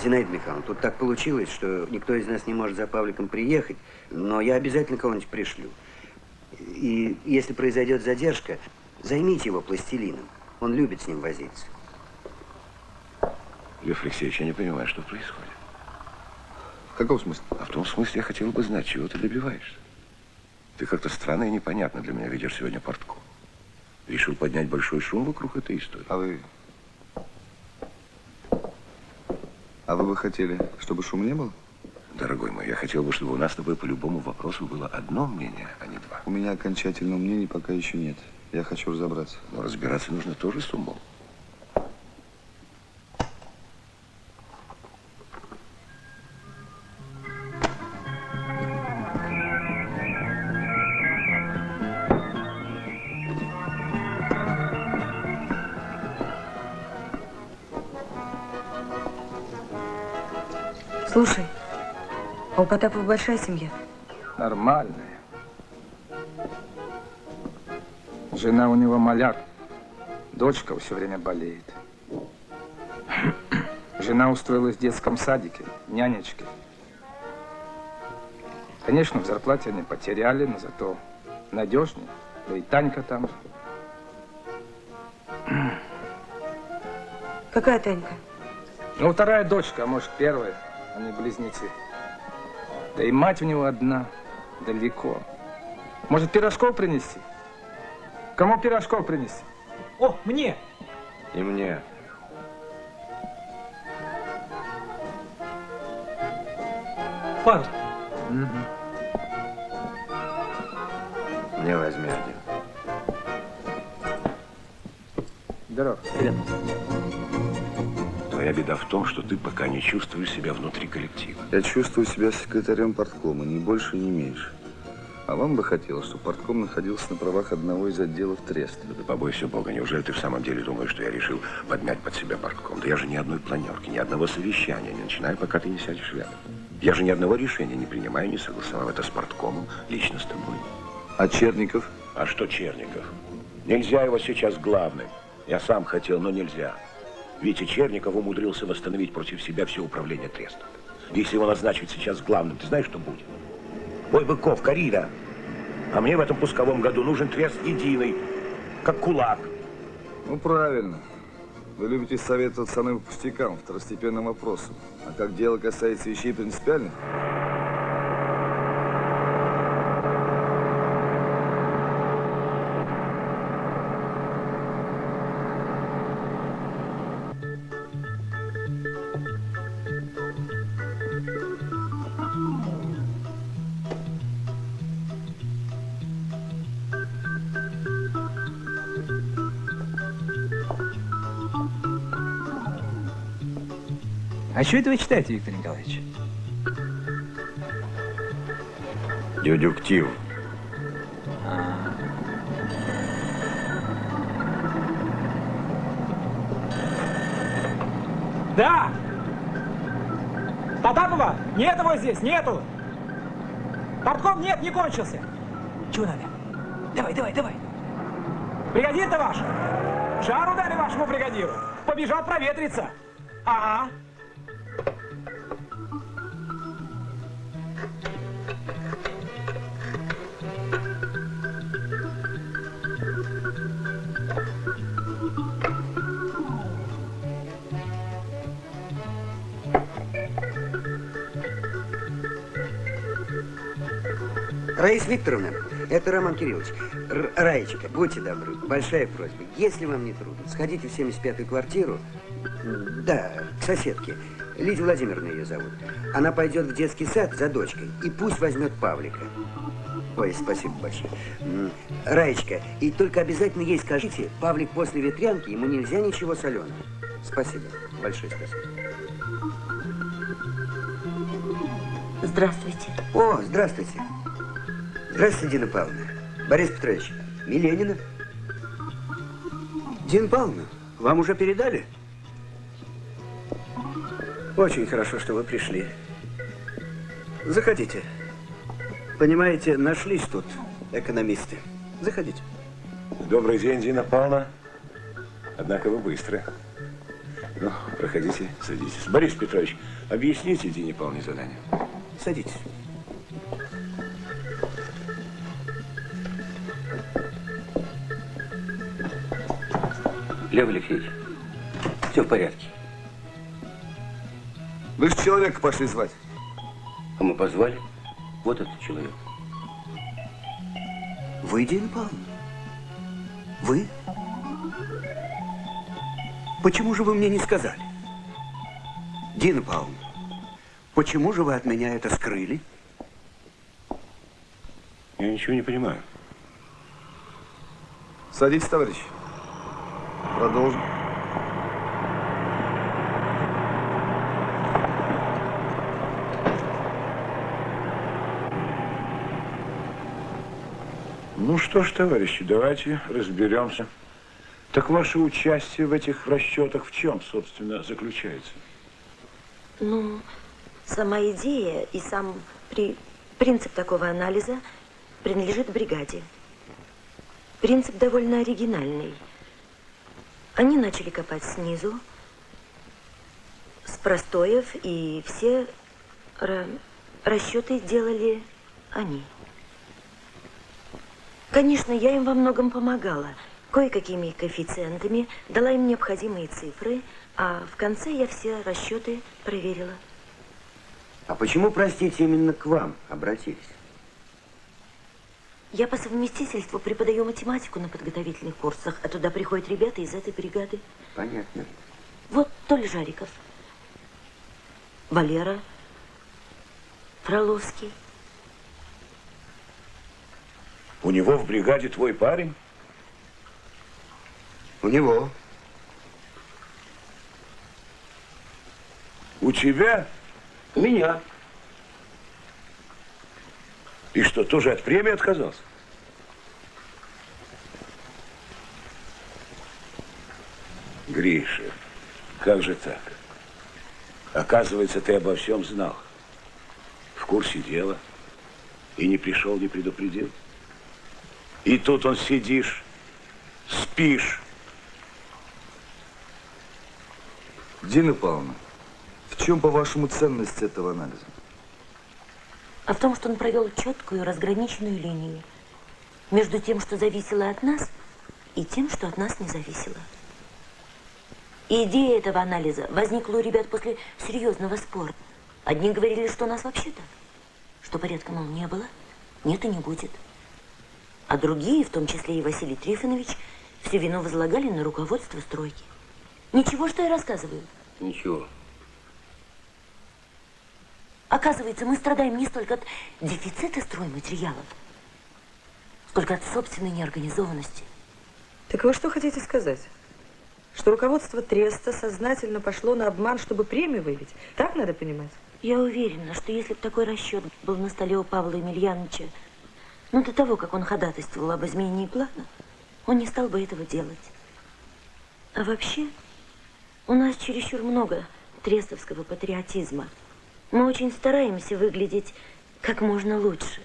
I: Зинаида Михайловна, тут так получилось, что никто из нас не может за Павликом приехать, но я обязательно кого-нибудь пришлю. И если произойдет задержка, займите его пластилином. Он любит с ним возиться.
K: Лев Алексеевич, я не понимаю, что происходит.
D: В каком смысле?
K: А в том смысле, я хотел бы знать, чего ты добиваешься. Ты как-то странно и непонятно для меня ведешь сегодня портком. Решил поднять большой шум вокруг этой истории.
D: А вы бы хотели, чтобы шума не было?
K: Дорогой мой, я хотел бы, чтобы у нас с тобой по любому вопросу было одно мнение, а не два.
D: У меня окончательного мнения пока еще нет. Я хочу разобраться.
K: Но разбираться нужно тоже с умом.
L: Слушай, а у Потапова большая семья?
E: Нормальная. Жена у него маляр. Дочка все время болеет. Жена устроилась в детском садике, нянечкой. Конечно, в зарплате они потеряли, но зато надежнее. Да и Танька там же.
L: Какая Танька?
E: Ну, вторая дочка, а может, первая. Они близнецы. Да и мать у него одна. Далеко. Может, пирожков принести? Кому пирожков принести?
C: О, мне!
M: И мне.
C: Пару.
M: Мне возьми один.
E: Здорово.
C: Привет.
K: Твоя беда в том, что ты пока не чувствуешь себя внутри коллектива.
D: Я чувствую себя секретарем парткома, ни больше, ни меньше. А вам бы хотелось, чтобы партком находился на правах одного из отделов треста.
K: Да побойся Бога, неужели ты в самом деле думаешь, что я решил подмять под себя партком? Да я же ни одной планерки, ни одного совещания не начинаю, пока ты не сядешь рядом. Я же ни одного решения не принимаю, не согласовав это с парткомом, лично с тобой.
D: А Черников?
K: А что Черников? Нельзя его сейчас главным. Я сам хотел, но нельзя. Витя Черников умудрился восстановить против себя все управление трестом. Если его назначить сейчас главным, ты знаешь, что будет? Бой быков, коррида. А мне в этом пусковом году нужен трест единый, как кулак.
D: Ну, правильно. Вы любите советовать со мной по пустякам, второстепенным вопросам. А как дело касается вещей принципиальных?
C: А что это вы читаете, Виктор Николаевич?
M: Дедуктив.
C: Да! Потапова! Нет его здесь, нету! Партком нет, не кончился! Чего надо? Давай, давай, давай! Бригадир-то ваш! Жару дали вашему бригадиру! Побежал проветриться! Ага!
I: Раиса Викторовна, это Роман Кириллович. Раечка, будьте добры, большая просьба. Если вам не трудно, сходите в 75-ю квартиру. Да, к соседке. Лидия Владимировна ее зовут. Она пойдет в детский сад за дочкой и пусть возьмет Павлика. Ой, спасибо большое. Раечка, и только обязательно ей скажите, Павлик после ветрянки, ему нельзя ничего соленого. Спасибо, большое спасибо.
L: Здравствуйте.
I: О, здравствуйте. Здравствуйте, Дина Павловна. Борис Петрович, Миленина. Дина Павловна, вам уже передали? Очень хорошо, что вы пришли. Заходите. Понимаете, нашлись тут экономисты. Заходите.
K: Добрый день, Дина Павловна. Однако вы быстры. Ну, проходите, садитесь. Борис Петрович, объясните Дине Павловне задание.
I: Садитесь.
G: Лев Алексеевич, все в порядке.
D: Вы же человека пошли звать.
G: А мы позвали. Вот этот человек.
I: Вы, Дина Павловна? Вы? Почему же вы мне не сказали? Дина Павловна, почему же вы от меня это скрыли?
K: Я ничего не понимаю.
D: Садитесь, товарищ. Продолжим.
K: Ну что ж, товарищи, давайте разберемся. Так ваше участие в этих расчетах в чем, собственно, заключается?
L: Ну, сама идея и сам принцип такого анализа принадлежит бригаде. Принцип довольно оригинальный. Они начали копать снизу, с простоев, и все расчеты делали они. Конечно, я им во многом помогала. Кое-какими коэффициентами дала им необходимые цифры, а в конце я все расчеты проверила.
I: А почему, простите, именно к вам обратились?
L: Я по совместительству преподаю математику на подготовительных курсах, а туда приходят ребята из этой бригады.
I: Понятно.
L: Вот Толя Жариков, Валера, Фроловский.
K: У него в бригаде твой парень?
I: У него.
K: У тебя?
G: У меня.
K: И что, тоже от премии отказался? Гриша, как же так? Оказывается, ты обо всем знал. В курсе дела. И не пришел, не предупредил. И тут он сидишь, спишь.
D: Дина Павловна, в чем, по-вашему, ценность этого анализа?
L: А в том, что он провел четкую разграниченную линию между тем, что зависело от нас, и тем, что от нас не зависело. И идея этого анализа возникла у ребят после серьезного спора. Одни говорили, что у нас вообще так, что порядка, мол, не было, нет и не будет. А другие, в том числе и Василий Трифонович, всю вину возлагали на руководство стройки. Ничего, что я рассказываю.
G: Ничего.
L: Оказывается, мы страдаем не столько от дефицита стройматериалов, сколько от собственной неорганизованности. Так вы что хотите сказать? Что руководство Треста сознательно пошло на обман, чтобы премию выбить? Так надо понимать? Я уверена, что если бы такой расчет был на столе у Павла Емельяновича, но до того, как он ходатайствовал об изменении плана, он не стал бы этого делать. А вообще, у нас чересчур много трестовского патриотизма. Мы очень стараемся выглядеть как можно лучше.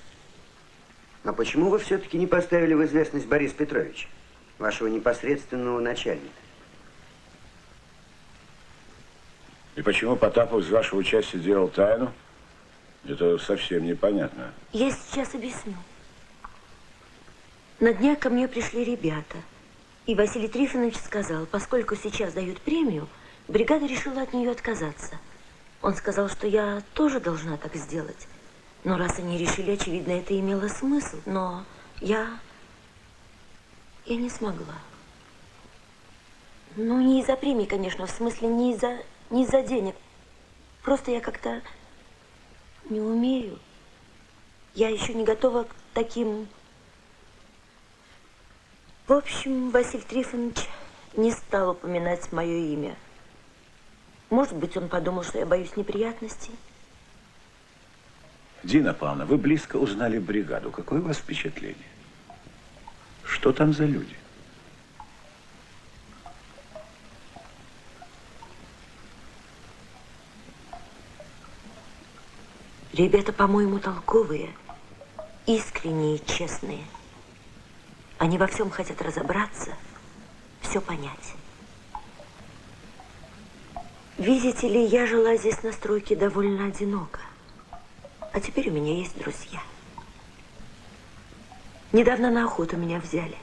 I: А почему вы все-таки не поставили в известность Бориса Петровича, вашего непосредственного начальника?
K: И почему Потапов из вашего участия делал тайну? Это совсем непонятно.
L: Я сейчас объясню. На днях ко мне пришли ребята. И Василий Трифонович сказал, поскольку сейчас дают премию, бригада решила от нее отказаться. Он сказал, что я тоже должна так сделать. Но раз они решили, очевидно, это имело смысл. Но я не смогла. Ну, не из-за премии, конечно, в смысле не из-за денег. Просто я как-то не умею. Я еще не готова к таким... В общем, Василий Трифонович не стал упоминать мое имя. Может быть, он подумал, что я боюсь неприятностей.
K: Дина Павловна, вы близко узнали бригаду. Какое у вас впечатление? Что там за люди?
L: Ребята, по-моему, толковые, искренние и честные. Они во всем хотят разобраться, все понять. Видите ли, я жила здесь на стройке довольно одиноко. А теперь у меня есть друзья. Недавно на охоту меня взяли.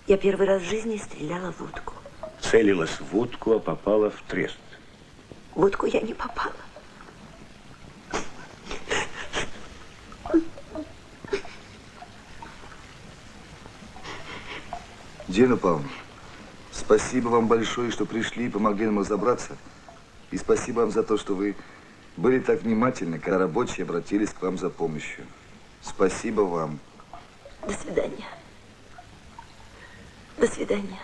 L: Я первый раз в жизни стреляла в утку.
K: Целилась в утку, а попала в трест.
L: водку я не попала.
D: Дина Павловна, спасибо вам большое, что пришли и помогли нам разобраться. И спасибо вам за то, что вы были так внимательны, когда рабочие обратились к вам за помощью. Спасибо вам.
L: До свидания. До свидания.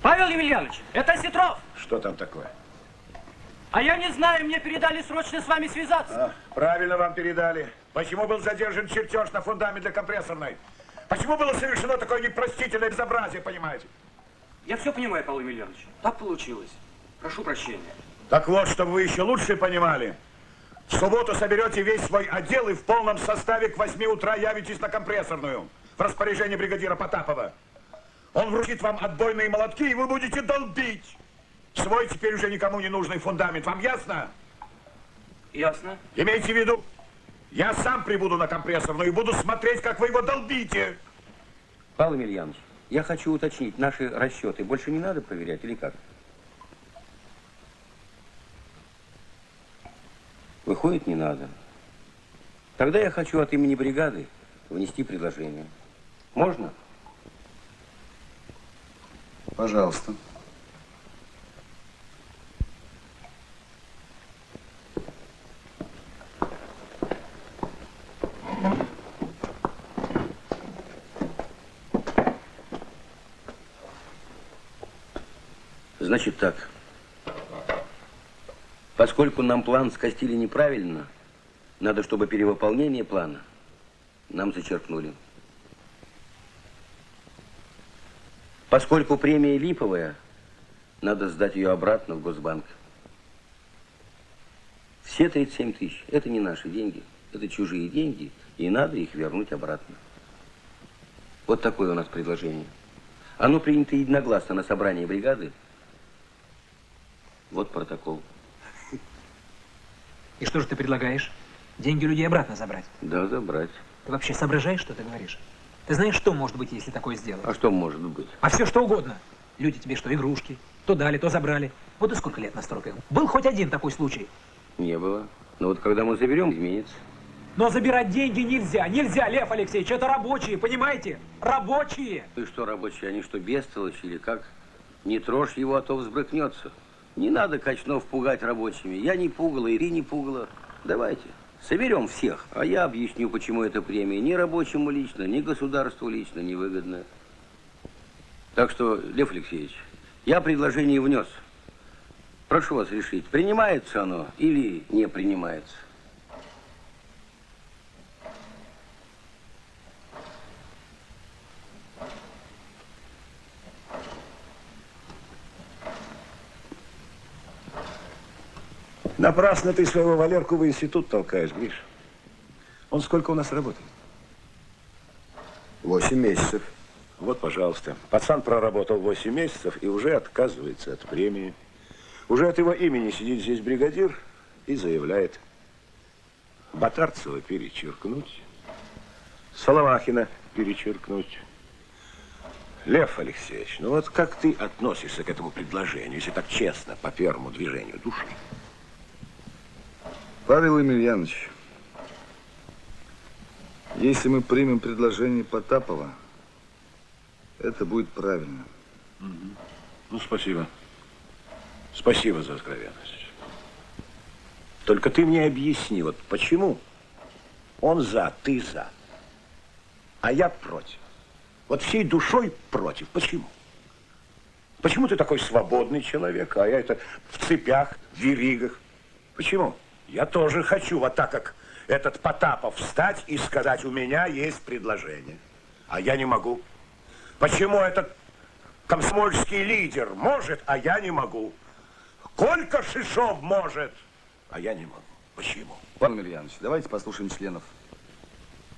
F: Павел Емельянович, это Ситров.
K: Что там такое?
F: А я не знаю, мне передали срочно с вами связаться.
K: Правильно вам передали. Почему был задержан чертеж на фундамент для компрессорной? Почему было совершено такое непростительное безобразие, понимаете?
F: Я все понимаю, Павел Емельянович. Так получилось. Прошу прощения.
K: Так вот, чтобы вы еще лучше понимали. В субботу соберете весь свой отдел и в полном составе к 8 утра явитесь на компрессорную в распоряжение бригадира Потапова. Он вручит вам отбойные молотки, и вы будете долбить свой теперь уже никому не нужный фундамент. Вам ясно?
F: Ясно.
K: Имейте в виду, я сам прибуду на компрессорную и буду смотреть, как вы его долбите.
G: Павел Емельянович, я хочу уточнить, наши расчеты больше не надо проверять или как? Выходит, не надо. Тогда я хочу от имени бригады внести предложение. Можно?
D: Пожалуйста.
G: Значит так. Поскольку нам план скостили неправильно, надо, чтобы перевыполнение плана нам зачеркнули. Поскольку премия липовая, надо сдать ее обратно в Госбанк. Все 37 тысяч – это не наши деньги, это чужие деньги, и надо их вернуть обратно. Вот такое у нас предложение. Оно принято единогласно на собрании бригады. Вот протокол.
C: И что же ты предлагаешь? Деньги людей обратно забрать?
G: Да, забрать.
C: Ты вообще соображаешь, что ты говоришь? Ты знаешь, что может быть, если такое сделать?
G: А что может быть?
C: А все что угодно. Люди тебе что, игрушки? То дали, то забрали. Вот и сколько лет на стройках. Был хоть один такой случай?
G: Не было. Но вот когда мы заберем, изменится.
C: Но забирать деньги нельзя. Нельзя, Лев Алексеевич. Это рабочие, понимаете? Рабочие.
G: И что рабочие? Они что, бестолочи или как? Не трожь его, а то взбрыкнется. Не надо Качнов пугать рабочими. Я не пугала, и ты не пугала. Давайте. Соберем всех, а я объясню, почему эта премия ни рабочему лично, ни государству лично невыгодна. Так что, Лев Алексеевич, я предложение внес. Прошу вас решить, принимается оно или не принимается.
K: Напрасно ты своего Валерку в институт толкаешь, Гриш. Он сколько у нас работает?
D: 8 месяцев.
K: Вот, пожалуйста. Пацан проработал 8 месяцев и уже отказывается от премии. Уже от его имени сидит здесь бригадир и заявляет: Батарцева перечеркнуть, Соломахина перечеркнуть. Лев Алексеевич, ну вот как ты относишься к этому предложению, если так честно, по первому движению души?
D: Павел Емельянович, если мы примем предложение Потапова, это будет правильно.
K: Ну, спасибо. Спасибо за откровенность. Только ты мне объясни, вот почему он за, ты за, а я против. Вот всей душой против. Почему? Почему ты такой свободный человек, а я это в цепях, в веригах? Почему? Я тоже хочу, вот так как этот Потапов, встать и сказать: у меня есть предложение. А я не могу. Почему этот комсомольский лидер может, а я не могу? Колька Шишов может, а я не могу. Почему?
D: Пан Емельянович, давайте послушаем членов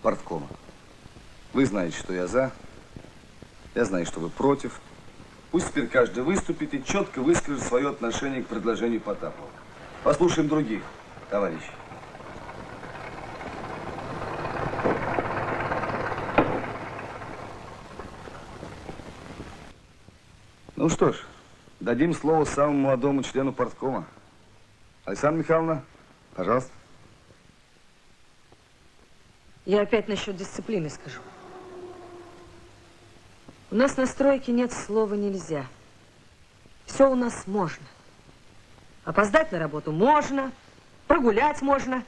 D: парткома. Вы знаете, что я за. Я знаю, что вы против. Пусть теперь каждый выступит и четко выскажет свое отношение к предложению Потапова. Послушаем других, товарищи. Ну что ж, дадим слово самому молодому члену парткома. Александра Михайловна, пожалуйста.
L: Я опять насчет дисциплины скажу. У нас на стройке нет слова «нельзя». Все у нас можно. Опоздать на работу можно, прогулять можно,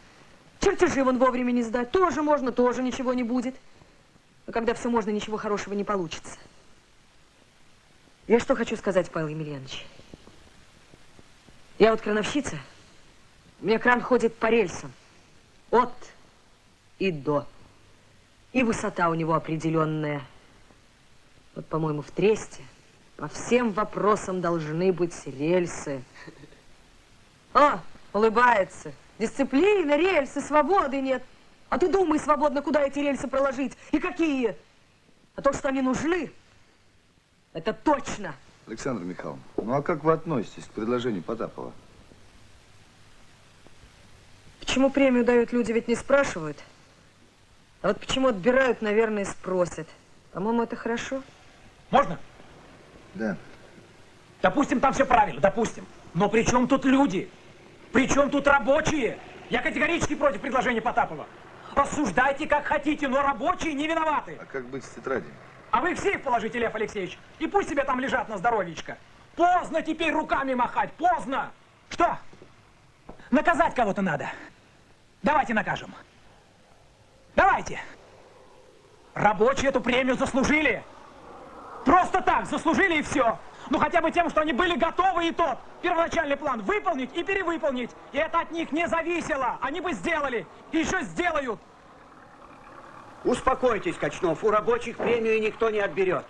L: чертежи вон вовремя не сдать тоже можно, тоже ничего не будет. Но когда все можно, ничего хорошего не получится. Я что хочу сказать, Павел Емельянович. Я вот крановщица, у меня кран ходит по рельсам. От и до. И высота у него определенная. Вот, по-моему, в Тресте по всем вопросам должны быть рельсы. О, улыбается. Дисциплина, рельсы, свободы нет. А ты думай свободно, куда эти рельсы проложить и какие. А то, что они нужны, это точно.
D: Александра Михайловна, ну а как вы относитесь к предложению Потапова?
L: Почему премию дают, люди ведь не спрашивают. А вот почему отбирают, наверное, спросят. По-моему, это хорошо.
C: Можно?
D: Да.
C: Допустим, там все правильно, допустим. Но при чем тут люди? При чем тут рабочие? Я категорически против предложения Потапова. Рассуждайте, как хотите, но рабочие не виноваты.
D: А как быть с тетрадями?
C: А вы их в сейф положите, Лев Алексеевич, и пусть себе там лежат на здоровьечко. Поздно теперь руками махать, поздно. Что? Наказать кого-то надо. Давайте накажем. Давайте. Рабочие эту премию заслужили. Просто так заслужили и все. Ну хотя бы тем, что они были готовы и тот первоначальный план выполнить и перевыполнить. И это от них не зависело. Они бы сделали. И еще сделают.
N: Успокойтесь, Качнов, у рабочих премию никто не отберет.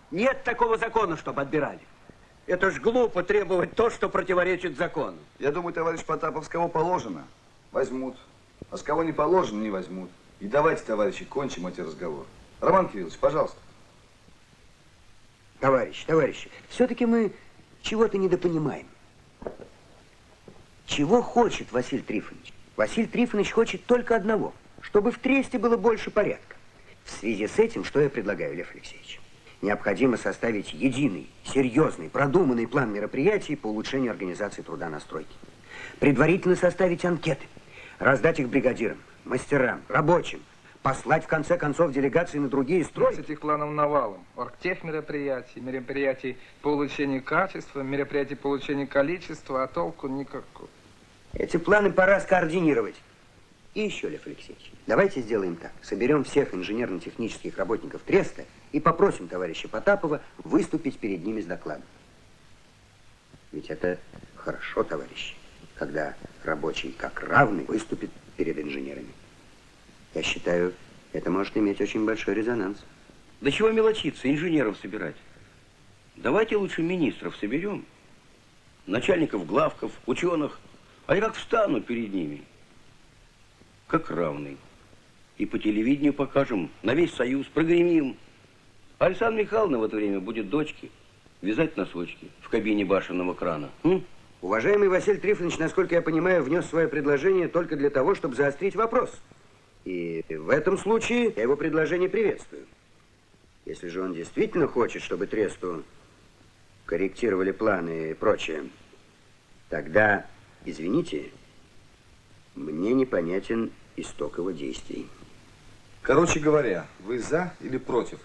N: Нет такого закона, чтобы отбирали. Это ж глупо требовать то, что противоречит закону.
D: Я думаю, товарищ Потапов, с кого положено, возьмут. А с кого не положено, не возьмут. И давайте, товарищи, кончим эти разговоры. Роман Кириллович, пожалуйста.
I: Товарищи, все-таки мы чего-то недопонимаем. Чего хочет Василий Трифонович? Василий Трифонович хочет только одного, чтобы в Тресте было больше порядка. В связи с этим, что я предлагаю, Лев Алексеевич? Необходимо составить единый, серьезный, продуманный план мероприятий по улучшению организации труда на стройке. Предварительно составить анкеты, раздать их бригадирам, мастерам, рабочим, послать в конце концов делегации на другие стройки.
E: С этих планов навалом. Оргтех мероприятий, мероприятий по улучшению качества, мероприятий по улучшению количества, а толку никакого.
I: Эти планы пора скоординировать. И еще, Лев Алексеевич, давайте сделаем так. Соберем всех инженерно-технических работников Треста и попросим товарища Потапова выступить перед ними с докладом. Ведь это хорошо, товарищи, когда рабочий как равный выступит перед инженерами. Я считаю, это может иметь очень большой резонанс.
G: Да чего мелочиться, инженеров собирать? Давайте лучше министров соберем, начальников главков, ученых, а я как встану перед ними, как равный. И по телевидению покажем, на весь Союз, прогремим. Александра Михайловна в это время будет дочке вязать носочки в кабине башенного крана.
I: Уважаемый Василий Трифонович, насколько я понимаю, внес свое предложение только для того, чтобы заострить вопрос. И в этом случае я его предложение приветствую. Если же он действительно хочет, чтобы Тресту корректировали планы и прочее, тогда, извините, мне непонятен исток его действий.
D: Короче говоря, вы за или против?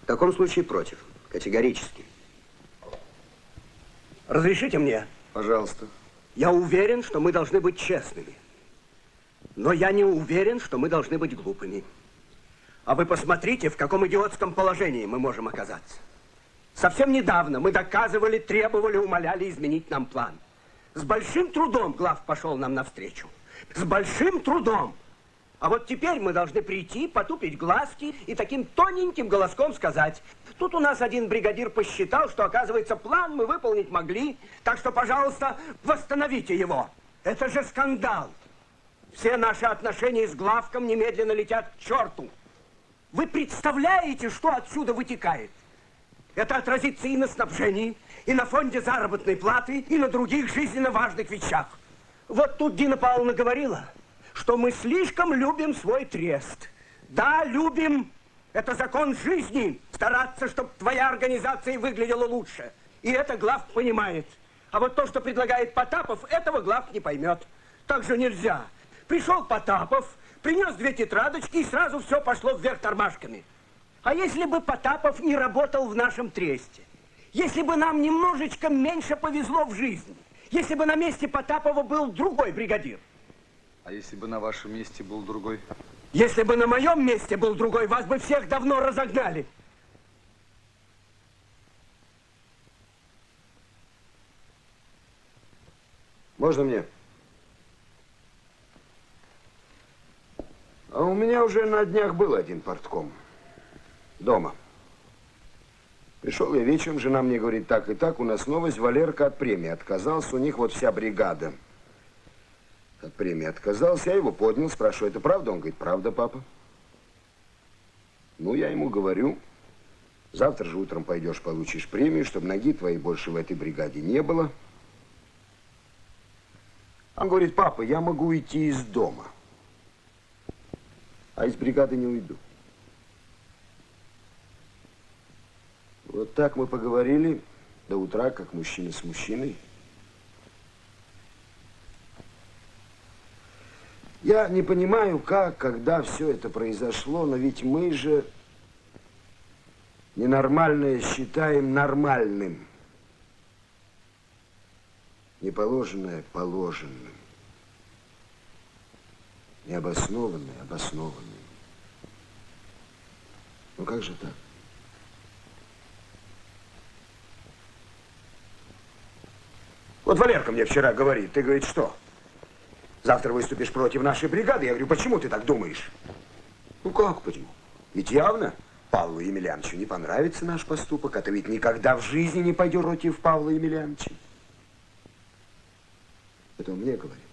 I: В таком случае против. Категорически.
N: Разрешите мне?
D: Пожалуйста.
N: Я уверен, что мы должны быть честными. Но я не уверен, что мы должны быть глупыми. А вы посмотрите, в каком идиотском положении мы можем оказаться. Совсем недавно мы доказывали, требовали, умоляли изменить нам план. С большим трудом глав пошел нам навстречу. С большим трудом. А вот теперь мы должны прийти, потупить глазки и таким тоненьким голоском сказать: тут у нас один бригадир посчитал, что, оказывается, план мы выполнить могли, так что, пожалуйста, восстановите его. Это же скандал. Все наши отношения с главком немедленно летят к черту. Вы представляете, что отсюда вытекает? Это отразится и на снабжении, и на фонде заработной платы, и на других жизненно важных вещах. Вот тут Дина Павловна говорила, что мы слишком любим свой трест. Да, любим. Это закон жизни. Стараться, чтобы твоя организация выглядела лучше. И это главк понимает. А вот то, что предлагает Потапов, этого главк не поймет. Так же нельзя. Пришел Потапов, принес 2 тетрадочки, и сразу все пошло вверх тормашками. А если бы Потапов не работал в нашем тресте? Если бы нам немножечко меньше повезло в жизни? Если бы на месте Потапова был другой бригадир?
D: А если бы на вашем месте был другой?
N: Если бы на моем месте был другой, вас бы всех давно разогнали.
I: Можно мне? А у меня уже на днях был один портком. Дома. Пришел я вечером, жена мне говорит: так и так, у нас новость, Валерка от премии отказался, у них вот вся бригада от премии отказался. Я его поднял, спрашиваю: это правда? Он говорит: правда, папа. Ну, я ему говорю: завтра же утром пойдешь, получишь премию, чтобы ноги твоей больше в этой бригаде не было. Он говорит: папа, я могу уйти из дома, а из бригады не уйду. Вот так мы поговорили до утра, как мужчина с мужчиной. Я не понимаю, как, когда все это произошло, но ведь мы же ненормальное считаем нормальным. Неположенное положенным. Необоснованное обоснованным. Ну как же так? Вот Валерка мне вчера говорит, ты, говорит, что? Завтра выступишь против нашей бригады? Я говорю: почему ты так думаешь? Ну как почему? Ведь явно Павлу Емельяновичу не понравится наш поступок, а ты ведь никогда в жизни не пойдешь против Павла Емельяновича. Это он мне говорит.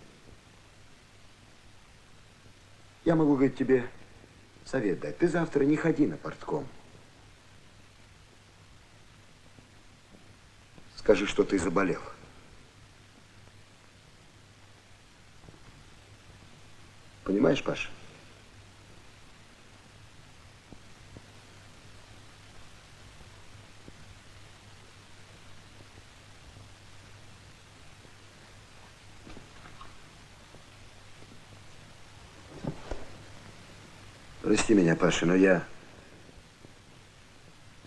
I: Я могу, говорит, тебе совет дать. Ты завтра не ходи на портком. Скажи, что ты заболел. Понимаешь, Паша? Прости меня, Паша, но я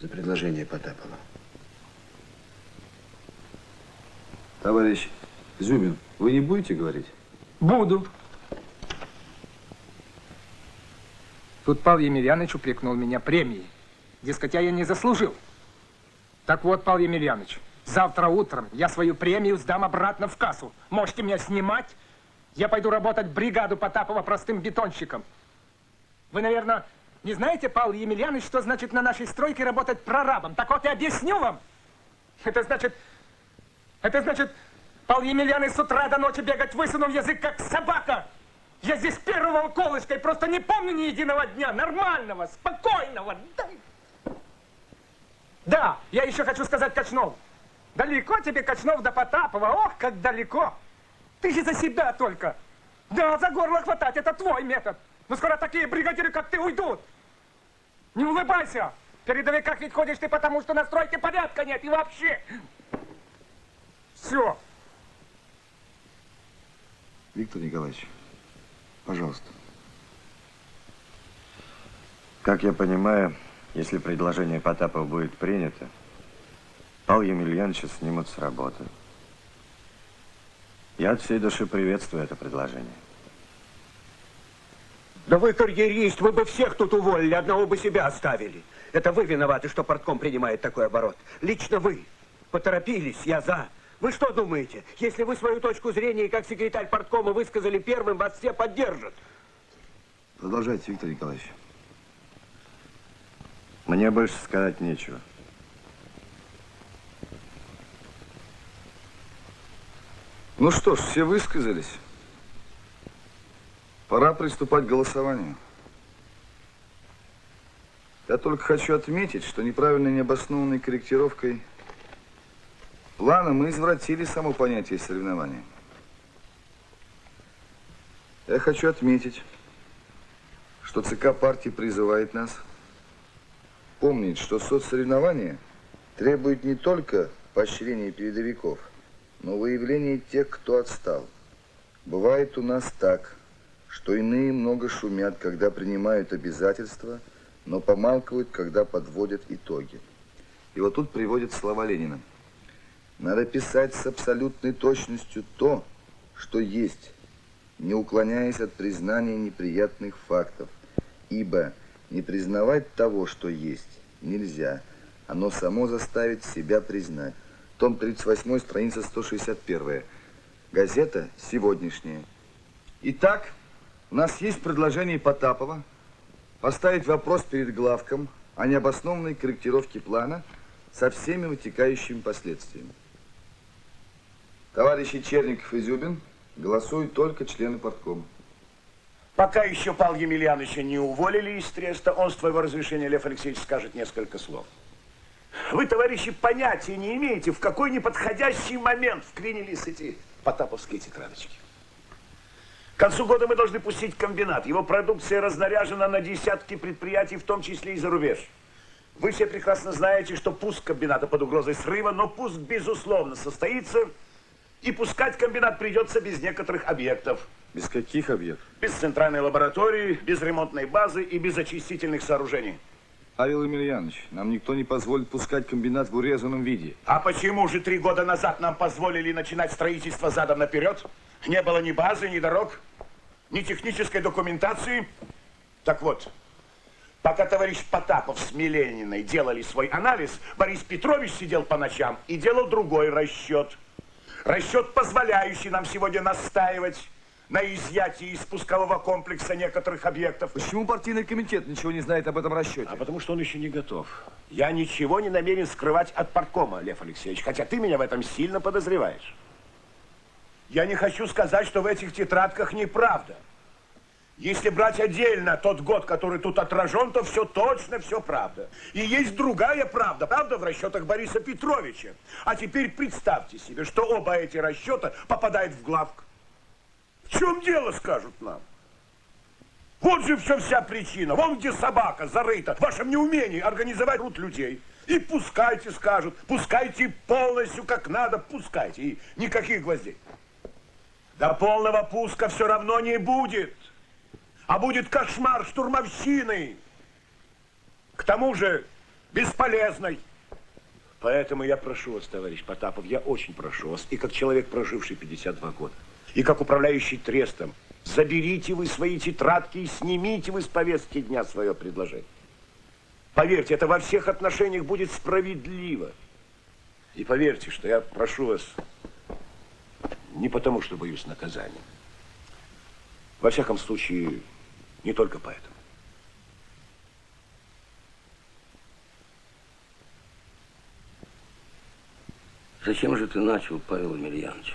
I: за предложение Потапова.
D: Товарищ Зюбин, вы не будете говорить?
E: Буду. Тут Павел Емельянович упрекнул меня премией. Дескать, я ее не заслужил. Так вот, Павел Емельянович, завтра утром я свою премию сдам обратно в кассу. Можете меня снимать. Я пойду работать в бригаду Потапова простым бетонщиком. Вы, наверное, не знаете, Павел Емельянович, что значит на нашей стройке работать прорабом? Так вот, я объясню вам. Это значит, Павел Емельянович с утра до ночи бегать, высунув язык, как собака. Я здесь первого колышкой, просто не помню ни единого дня нормального, спокойного. Да, я еще хочу сказать Кочнов. Далеко тебе, Кочнов, до Потапова, ох, как далеко. Ты же за себя только. Да, за горло хватать, это твой метод. Но скоро такие бригадиры, как ты, уйдут. Не улыбайся. В передовиках ведь ходишь ты потому, что на стройке порядка нет и вообще. Все.
I: Виктор Николаевич, пожалуйста.
M: Как я понимаю, если предложение Потапова будет принято, Павла Емельяновича снимут с работы. Я от всей души приветствую это предложение.
N: Да вы карьерист, вы бы всех тут уволили, одного бы себя оставили. Это вы виноваты, что портком принимает такой оборот. Лично вы. Поторопились, я за. Вы что думаете, если вы свою точку зрения как секретарь порткома высказали первым, вас все поддержат?
D: Продолжайте, Виктор Николаевич.
M: Мне больше сказать нечего.
D: Ну что ж, все высказались. Пора приступать к голосованию. Я только хочу отметить, что неправильной необоснованной корректировкой плана мы извратили само понятие соревнования. Я хочу отметить, что ЦК партии призывает нас помнить, что соцсоревнования требует не только поощрения передовиков, но выявления тех, кто отстал. Бывает у нас так, что иные много шумят, когда принимают обязательства, но помалкивают, когда подводят итоги. И вот тут приводят слова Ленина. Надо писать с абсолютной точностью то, что есть, не уклоняясь от признания неприятных фактов, ибо не признавать того, что есть, нельзя. Оно само заставит себя признать. Том 38, страница 161. Газета сегодняшняя. Итак, у нас есть предложение Потапова поставить вопрос перед главком о необоснованной корректировке плана со всеми вытекающими последствиями. Товарищи Черников и Зюбин голосуют только члены парткома.
K: Пока еще Павла Емельяновича не уволили из треста, он с твоего разрешения, Лев Алексеевич, скажет несколько слов. Вы, товарищи, понятия не имеете, в какой неподходящий момент вклинились эти потаповские тетрадочки. К концу года мы должны пустить комбинат. Его продукция разнаряжена на десятки предприятий, в том числе и за рубеж. Вы все прекрасно знаете, что пуск комбината под угрозой срыва, но пуск, безусловно, состоится, и пускать комбинат придется без некоторых объектов.
D: Без каких объектов?
K: Без центральной лаборатории, без ремонтной базы и без очистительных сооружений.
D: Павел Емельянович, нам никто не позволит пускать комбинат в урезанном виде.
K: А почему же 3 года назад нам позволили начинать строительство задом наперед? Не было ни базы, ни дорог, ни технической документации. Так вот, пока товарищ Потапов с Милениной делали свой анализ, Борис Петрович сидел по ночам и делал другой расчет. Расчет, позволяющий нам сегодня настаивать на изъятии из пускового комплекса некоторых объектов.
D: Почему партийный комитет ничего не знает об этом расчете?
K: А потому что он еще не готов. Я ничего не намерен скрывать от парткома, Лев Алексеевич, хотя ты меня в этом сильно подозреваешь. Я не хочу сказать, что в этих тетрадках неправда. Если брать отдельно тот год, который тут отражен, то все точно, все правда. И есть другая правда, правда в расчетах Бориса Петровича. А теперь представьте себе, что оба эти расчета попадают в главк. В чем дело, скажут нам? Вот же вся причина. Вон где собака зарыта. В вашем неумении организовать труд людей. И пускайте, скажут. Пускайте полностью, как надо, пускайте. И никаких гвоздей. До полного пуска все равно не будет. А будет кошмар штурмовщины. К тому же бесполезной. Поэтому я прошу вас, товарищ Потапов, я очень прошу вас, и как человек, проживший 52 года, и как управляющий трестом, заберите вы свои тетрадки и снимите вы с повестки дня свое предложение. Поверьте, это во всех отношениях будет справедливо. И поверьте, что я прошу вас не потому, что боюсь наказания. Во всяком случае, не только поэтому.
G: Зачем же ты начал, Павел Емельянович?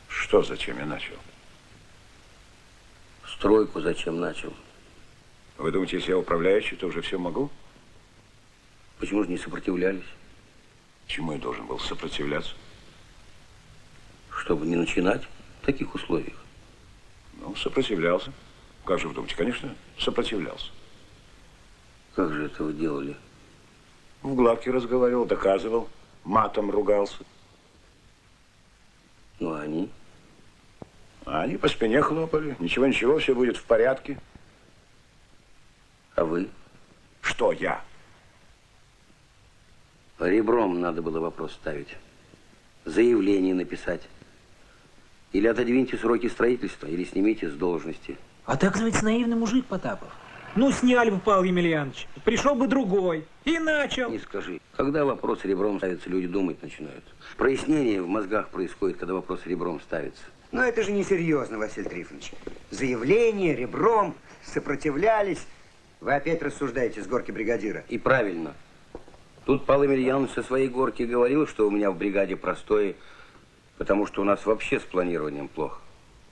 K: Что зачем я начал?
G: Стройку зачем начал?
K: Вы думаете, если я управляющий, то уже все могу?
G: Почему же не сопротивлялись?
K: Чему я должен был сопротивляться?
G: Чтобы не начинать в таких условиях.
K: Ну, сопротивлялся. Как же вы думаете? Конечно, сопротивлялся.
G: Как же это вы делали?
K: В главке разговаривал, доказывал, матом ругался.
G: Ну, а они?
K: А они по спине хлопали. Ничего, все будет в порядке.
G: А вы?
K: Что я?
G: Ребром надо было вопрос ставить. Заявление написать. Или отодвиньте сроки строительства, или снимите с должности.
C: А ты, оказывается, наивный мужик, Потапов. Ну, сняли бы, Павел Емельянович. Пришел бы другой. И начал.
G: Не скажи. Когда вопрос ребром ставится, люди думать начинают. Прояснение в мозгах происходит, когда вопрос ребром ставится.
I: Но это же несерьезно, Василий Трифонович. Заявление, ребром. сопротивлялись. Вы опять рассуждаете с горки бригадира.
G: И правильно. Тут Павел Емельянович со своей горки говорил, что у меня в бригаде простое, потому что у нас вообще с планированием плохо.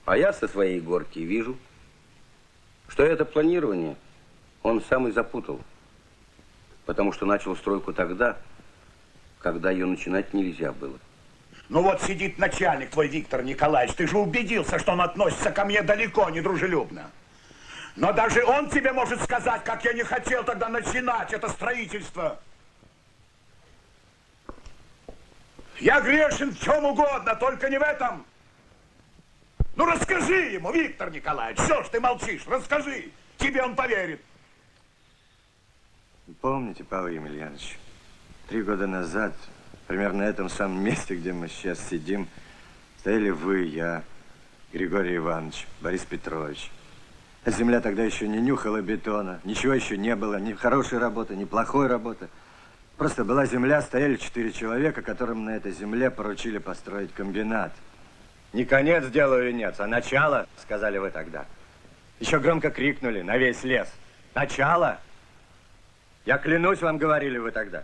G: А я со своей горки вижу, что это планирование он сам и запутал. Потому что начал стройку тогда, когда ее начинать нельзя было.
K: Ну вот сидит начальник твой, Виктор Николаевич. Ты же убедился, что он относится ко мне далеко не дружелюбно. Но даже он тебе может сказать, как я не хотел тогда начинать это строительство. Я грешен в чем угодно, только не в этом. Ну расскажи ему, Виктор Николаевич, что ж ты молчишь? Расскажи, тебе он поверит.
M: Помните, Павел Емельянович, 3 года назад, примерно на этом самом месте, где мы сейчас сидим, стояли вы, я, Григорий Иванович, Борис Петрович. А земля тогда еще не нюхала бетона, ничего еще не было, ни хорошей работы, ни плохой работы. Просто была земля, стояли 4 человека, которым на этой земле поручили построить комбинат. Не конец делу или нет, а начало, сказали вы тогда. Еще громко крикнули на весь лес. Начало! Я клянусь, вам говорили вы тогда,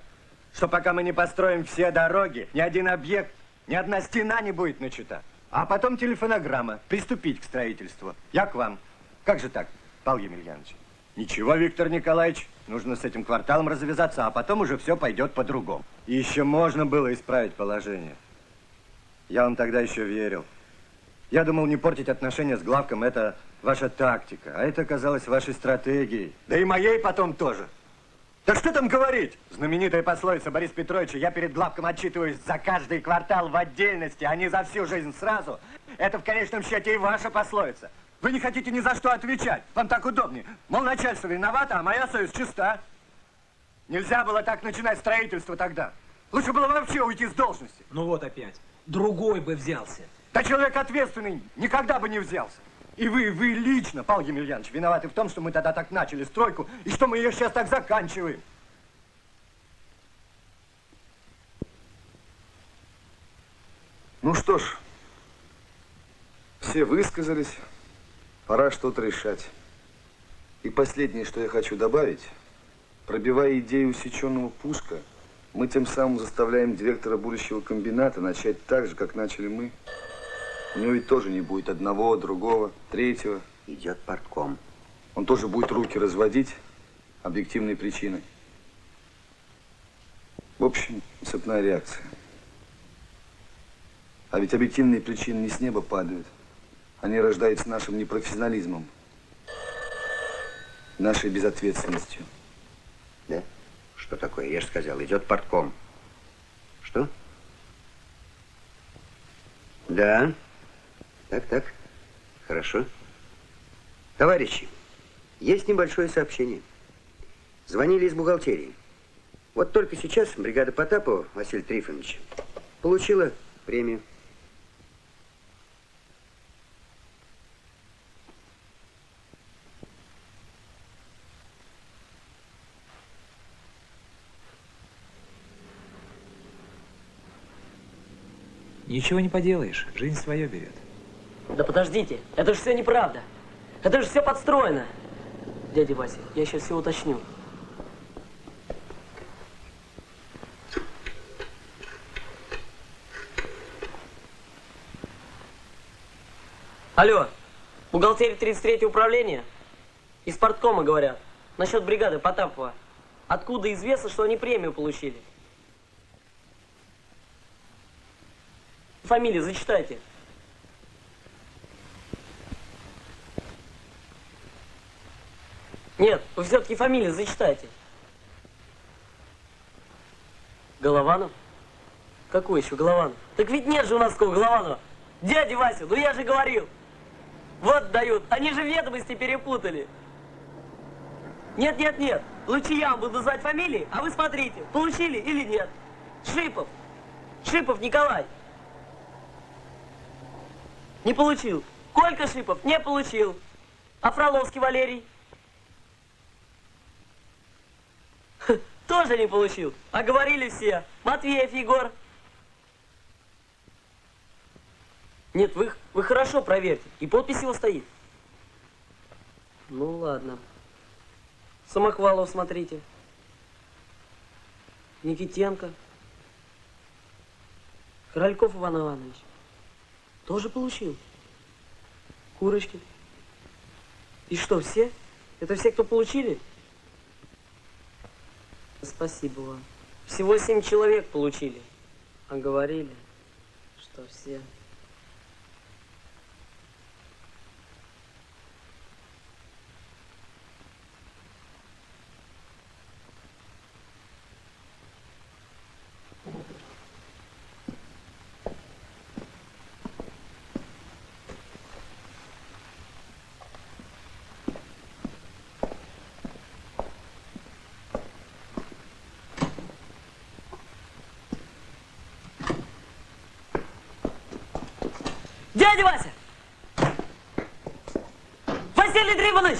M: что пока мы не построим все дороги, ни один объект, ни одна стена не будет начата. А потом телефонограмма, приступить к строительству. Я к вам. Как же так, Павел Емельянович? Ничего, Виктор Николаевич, нужно с этим кварталом развязаться, а потом уже все пойдет по-другому. И еще можно было исправить положение. Я вам тогда еще верил. Я думал, не портить отношения с главком – это ваша тактика, а это оказалось вашей стратегией. Да и моей потом тоже. Да что там говорить? Знаменитая пословица Бориса Петровича «Я перед главком отчитываюсь за каждый квартал в отдельности, а не за всю жизнь сразу». Это в конечном счете и ваша пословица. Вы не хотите ни за что отвечать. Вам так удобнее. Мол, начальство виновато, а моя совесть чиста. Нельзя было так начинать строительство тогда. Лучше было вообще уйти с должности.
C: Ну вот опять. Другой бы взялся.
M: Да человек ответственный никогда бы не взялся. И вы лично, Павел Емельянович, виноваты в том, что мы тогда так начали стройку, и что мы ее сейчас так заканчиваем.
D: Ну что ж, все высказались, пора что-то решать. И последнее, что я хочу добавить, пробивая идею усеченного пуска, мы тем самым заставляем директора будущего комбината начать так же, как начали мы. У него ведь тоже не будет одного, другого, третьего.
I: Идет партком.
D: Он тоже будет руки разводить объективной причиной. В общем, цепная реакция. А ведь объективные причины не с неба падают. Они рождаются нашим непрофессионализмом, нашей безответственностью.
I: Да? Что такое? Я же сказал, идет партком. Что? Да. Так. Хорошо. Товарищи, есть небольшое сообщение. Звонили из бухгалтерии. Вот только сейчас бригада Потапова, Василий Трифонович, получила премию.
C: Ничего не поделаешь, жизнь свое берет.
F: Да подождите, это же все неправда. Это же все подстроено. Дядя Вася, я сейчас все уточню. Алло, бухгалтерия 33 управления? Из парткома говорят. Насчет бригады Потапова. Откуда известно, что они премию получили? Фамилию зачитайте. Нет, вы все-таки фамилию зачитайте. Голованов? Какой еще Голованов? Так ведь нет же у нас такого Голованова. Дядя Вася, ну я же говорил. Вот дают. Они же ведомости перепутали. Нет. Лучше я вам буду звать фамилии, а вы смотрите, получили или нет. Шипов. Шипов Николай. Не получил. Колька Шипов не получил. А Фроловский Валерий? Тоже не получил. А говорили все. Матвеев Егор. Нет, вы хорошо проверьте. И подпись его стоит. Ну ладно. Самохвалов смотрите. Никитенко. Корольков Иван Иванович. Тоже получил. Курочкин. И что, все? Это все, кто получили? Спасибо вам. Всего 7 человек получили. А говорили, что все. Дядя Вася! Василий Трифонович!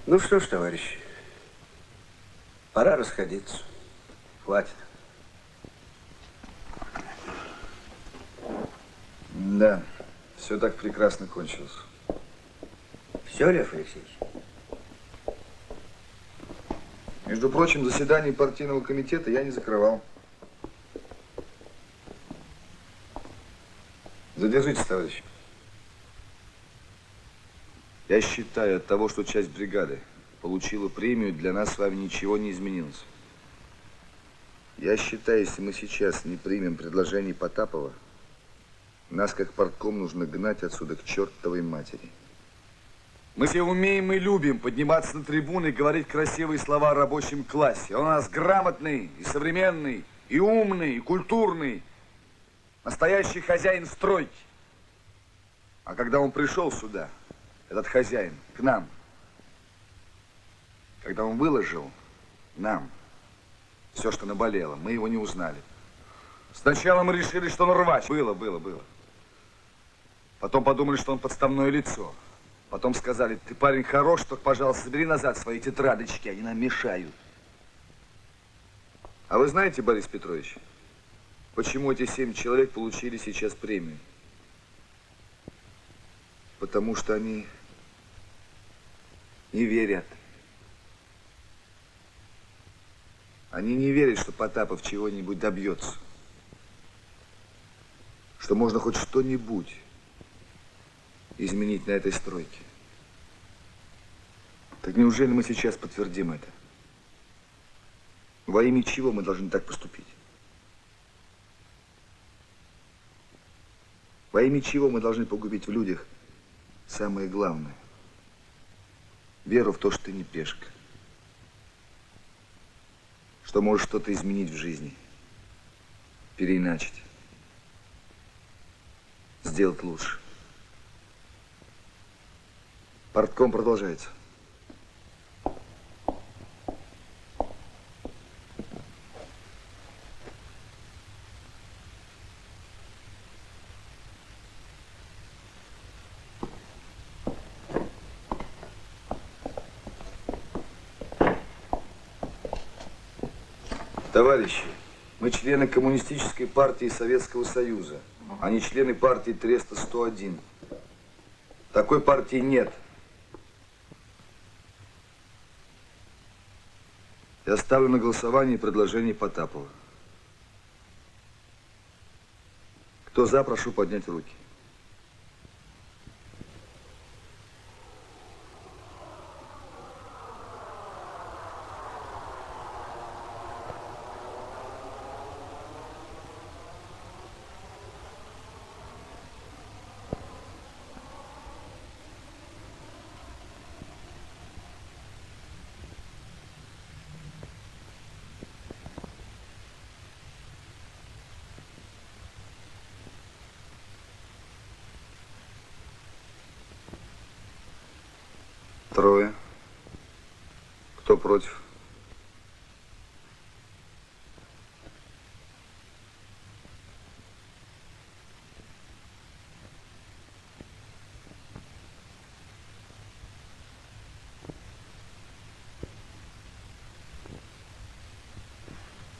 N: Ну что ж, товарищи, пора расходиться. Хватит.
D: Да, все так прекрасно кончилось.
N: Все, Лев Алексеевич?
D: Между прочим, заседание партийного комитета я не закрывал. Задержитесь, товарищ. Я считаю, от того, что часть бригады получила премию, для нас с вами ничего не изменилось. Я считаю, если мы сейчас не примем предложение Потапова, нас, как партком, нужно гнать отсюда к чертовой матери. Мы все умеем и любим подниматься на трибуны и говорить красивые слова о рабочем классе. Он у нас грамотный, и современный, и умный, и культурный. Настоящий хозяин стройки. А когда он пришел сюда, этот хозяин, к нам, когда он выложил нам все, что наболело, мы его не узнали. Сначала мы решили, что он рвач. Было. Потом подумали, что он подставное лицо. Потом сказали: ты парень хорош, только, пожалуйста, забери назад свои тетрадочки, они нам мешают. А вы знаете, Борис Петрович, почему эти 7 человек получили сейчас премию? Потому что они не верят. Они не верят, что Потапов чего-нибудь добьется. Что можно хоть что-нибудь изменить на этой стройке. Так неужели мы сейчас подтвердим это? Во имя чего мы должны так поступить? Во имя чего мы должны погубить в людях самое главное? Веру в то, что ты не пешка. Что можешь что-то изменить в жизни. Переиначить. Сделать лучше. Партком продолжается. Товарищи, мы члены Коммунистической партии Советского Союза, а не члены партии Треста 101. Такой партии нет. Я ставлю на голосование предложение Потапова. Кто за, прошу поднять руки. Трое. Кто против?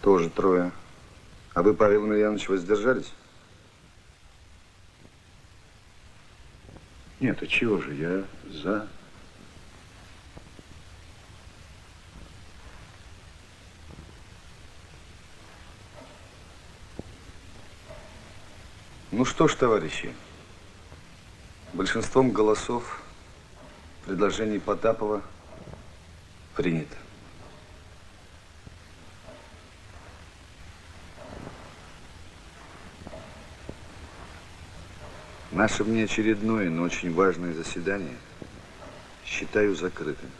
D: Тоже трое. А вы, Павел Емельянович, воздержались?
K: Нет, а чего же, я за.
D: Ну что ж, товарищи, большинством голосов предложение Потапова принято. Наше внеочередное, но очень важное заседание считаю закрытым.